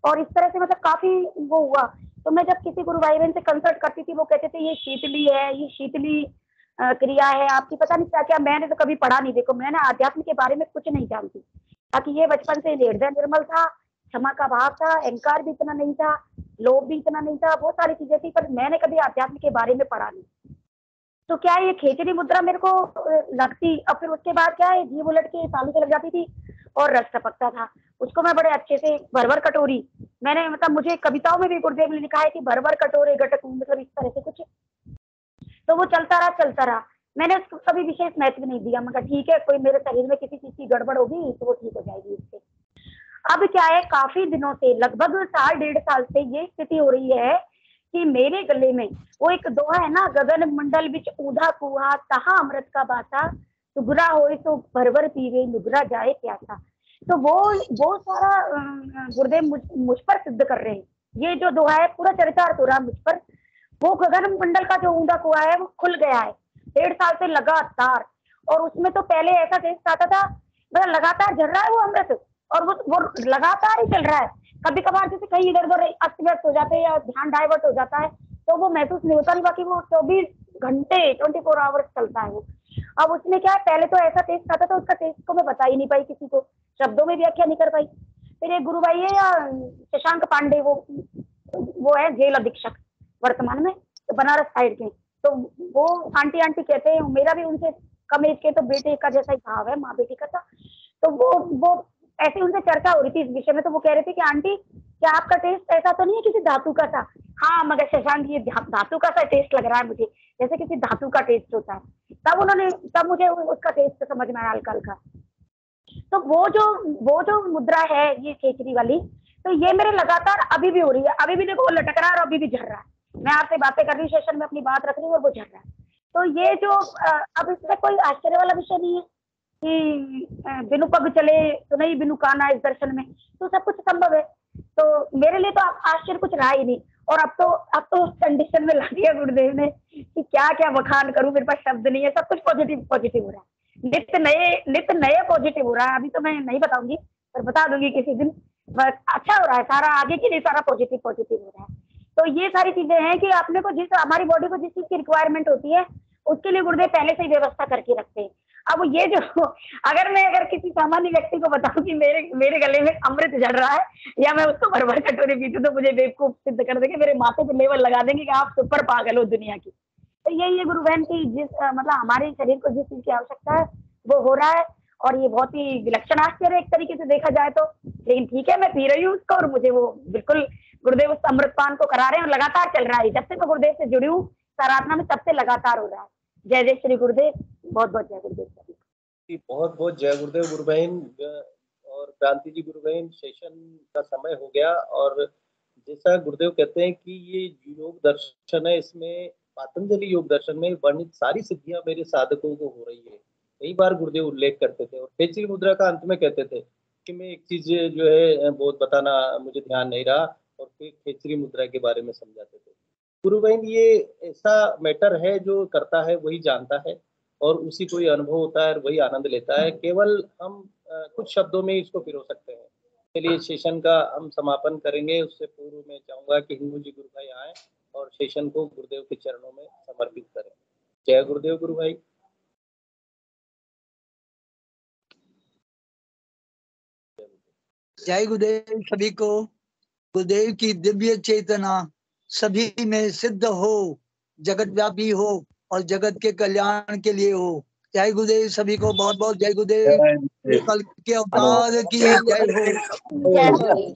और इस तरह से मतलब काफी वो हुआ। तो मैं जब किसी गुरु भाई बहन से कंसल्ट करती थी, वो कहते थे ये शीतली है, ये शीतली क्रिया है आपकी, पता नहीं क्या क्या। मैंने तो कभी पढ़ा नहीं, देखो मैंने आध्यात्म के बारे में कुछ नहीं जानती। बाकी ये बचपन से हृदय निर्मल था, क्षमा का भाव था, अहंकार भी इतना नहीं था, लोभ भी इतना नहीं था, बहुत सारी चीजें थी, पर मैंने कभी आध्यात्म के बारे में पढ़ा नहीं। तो क्या है, ये खेचरी मुद्रा मेरे को लगती, और फिर उसके बाद क्या है, जीभ उलट के तालू से लग जाती थी और रस टपकता था। उसको मैं बड़े अच्छे से भरभर कटोरी, मैंने मतलब मुझे कविताओं में भी गुरुदेव ने लिखा है कि भरभर कटोरे घटक, मतलब इस तरह से कुछ। तो वो चलता रहा। मैंने उसको कभी विशेष महत्व नहीं दिया। मगर ठीक है, कोई मेरे शरीर में किसी चीज की गड़बड़ होगी तो वो ठीक हो जाएगी इससे। अब क्या है, काफी दिनों से, लगभग 1.5 साल से ये स्थिति हो रही है कि मेरे गले में वो एक दोहा है ना, गगन मंडल बिच ऊधा कुहा, तहा अमृत का बासा, सुगरा होए तो भरभर पीवे, नुगरा जाए प्यासा। तो वो सारा गुरुदेव मुझ पर सिद्ध कर रहे हैं। ये जो दोहा है पूरा चरितार्थ हो रहा है मुझ पर। वो गगन मंडल का जो ऊंधा कुआ है वो खुल गया है 1.5 साल से लगातार। और उसमें तो पहले ऐसा टेस्ट आता था, मतलब लगातार झड़ रहा है वो अमृत, और वो लगातार ही चल रहा है। कभी कभार जैसे कहीं इधर उधर अस्त व्यस्त हो जाते हैं या ध्यान डाइवर्ट हो जाता है तो वो महसूस नहीं होता, नहीं, बाकी वो 24 घंटे 24 आवर्स चलता है वो। अब उसमें क्या है, पहले तो ऐसा टेस्ट आता था, उसका टेस्ट को मैं बता ही नहीं पाई किसी को, शब्दों में व्याख्या नहीं कर पाई। फिर एक गुरु भाई है या शशांक पांडे, वो है जेल अधीक्षक वर्तमान में, तो बनारस साइड के। तो वो आंटी कहते हैं, मेरा भी उनसे कम एज के तो बेटे का जैसा ही भाव है, माँ बेटी का था। तो वो ऐसे उनसे चर्चा हो रही थी इस विषय में। तो वो कह रहे थे कि आंटी क्या आपका टेस्ट ऐसा तो नहीं है किसी धातु का सा? हाँ मगर शशांक ये धातु का सा टेस्ट लग रहा है मुझे, जैसे किसी धातु का टेस्ट होता है। तब मुझे उसका टेस्ट समझ में आया हल्का हल्का। तो वो जो मुद्रा है ये खेचरी वाली, तो ये मेरे लगातार अभी भी हो रही है। अभी भी देखो वो लटक रहा है और अभी भी झड़ रहा है। मैं आपसे बातें कर रही हूँ, सेशन में अपनी बात रख रही हूँ और वो झड़ रहा है। तो ये जो अब इसमें कोई आश्चर्य वाला विषय नहीं है कि बिनु पग चले तो नहीं बिनु काना इस दर्शन में, तो सब कुछ संभव है। तो मेरे लिए तो आश्चर्य कुछ रहा ही नहीं। और अब तो उस कंडीशन में ला दिया गुरुदेव ने कि क्या बखान करूं, मेरे पास शब्द नहीं है। सब कुछ पॉजिटिव हो रहा है, नित्य नए पॉजिटिव हो रहा है। अभी तो मैं नहीं बताऊंगी, पर बता दूंगी किसी दिन। बस अच्छा हो रहा है सारा, आगे के लिए सारा पॉजिटिव हो रहा है। तो ये सारी चीजें हैं कि अपने को हमारी बॉडी को जिस चीज की रिक्वायरमेंट होती है उसके लिए गुरुदेव पहले से ही व्यवस्था करके रखते हैं। अब ये जो अगर किसी सामान्य व्यक्ति को बताऊं कि मेरे गले में अमृत झड़ रहा है या मैं उसको भर कटोरी पीती, तो मुझे बेवकूफ सिद्ध कर देंगे, मेरे माथे पे लेवल लगा देंगे कि आप सुपर पागल हो दुनिया की। तो यही गुरु बहन की मतलब हमारे शरीर को जिस चीज की आवश्यकता है वो हो रहा है। और ये बहुत ही विलक्षण आश्चर्य एक तरीके से देखा जाए तो। लेकिन ठीक है, मैं पी रही हूँ उसको और मुझे वो बिल्कुल गुरुदेव उस अमृतपान को करा रहे हैं और लगातार चल रहा है। जब से मैं गुरुदेव से जुड़ी हूँ साराधना में तब से लगातार हो रहा है। जय जय श्री गुरुदेव, बहुत बहुत जय गुरुदेव। बहुत बहुत जय गुरुदेव गुरु बहन। और क्रांति जी गुरु बहन, सेशन का समय हो गया और जैसा गुरुदेव कहते हैं कि ये योग दर्शन है, इसमें पातंजलि योग दर्शन में वर्णित सारी सिद्धियां मेरे साधकों को हो रही है। कई बार गुरुदेव उल्लेख करते थे और खेचरी मुद्रा का अंत में कहते थे कि मैं एक चीज जो है बहुत बताना मुझे ध्यान नहीं रहा, और फिर खेचरी मुद्रा के बारे में समझाते थे। गुरु बहन, ये ऐसा मैटर है जो करता है वही जानता है और उसी को ये अनुभव होता है और वही आनंद लेता है। केवल हम कुछ शब्दों में इसको पिरो सकते हैं। चलिए सेशन का हम समापन करेंगे, उससे पूर्व मैं चाहूंगा कि हिंगू जी गुरु भाई आए और सेशन को गुरुदेव के चरणों में समर्पित करें। जय गुरुदेव गुरु भाई। जय गुरुदेव सभी को। गुरुदेव की दिव्य चेतना सभी में सिद्ध हो, जगत व्यापी हो और जगत के कल्याण के लिए हो। जय गुरुदेव सभी को, बहुत बहुत जय गुरुदेव। कल के अवतार की जय हो। जय हो।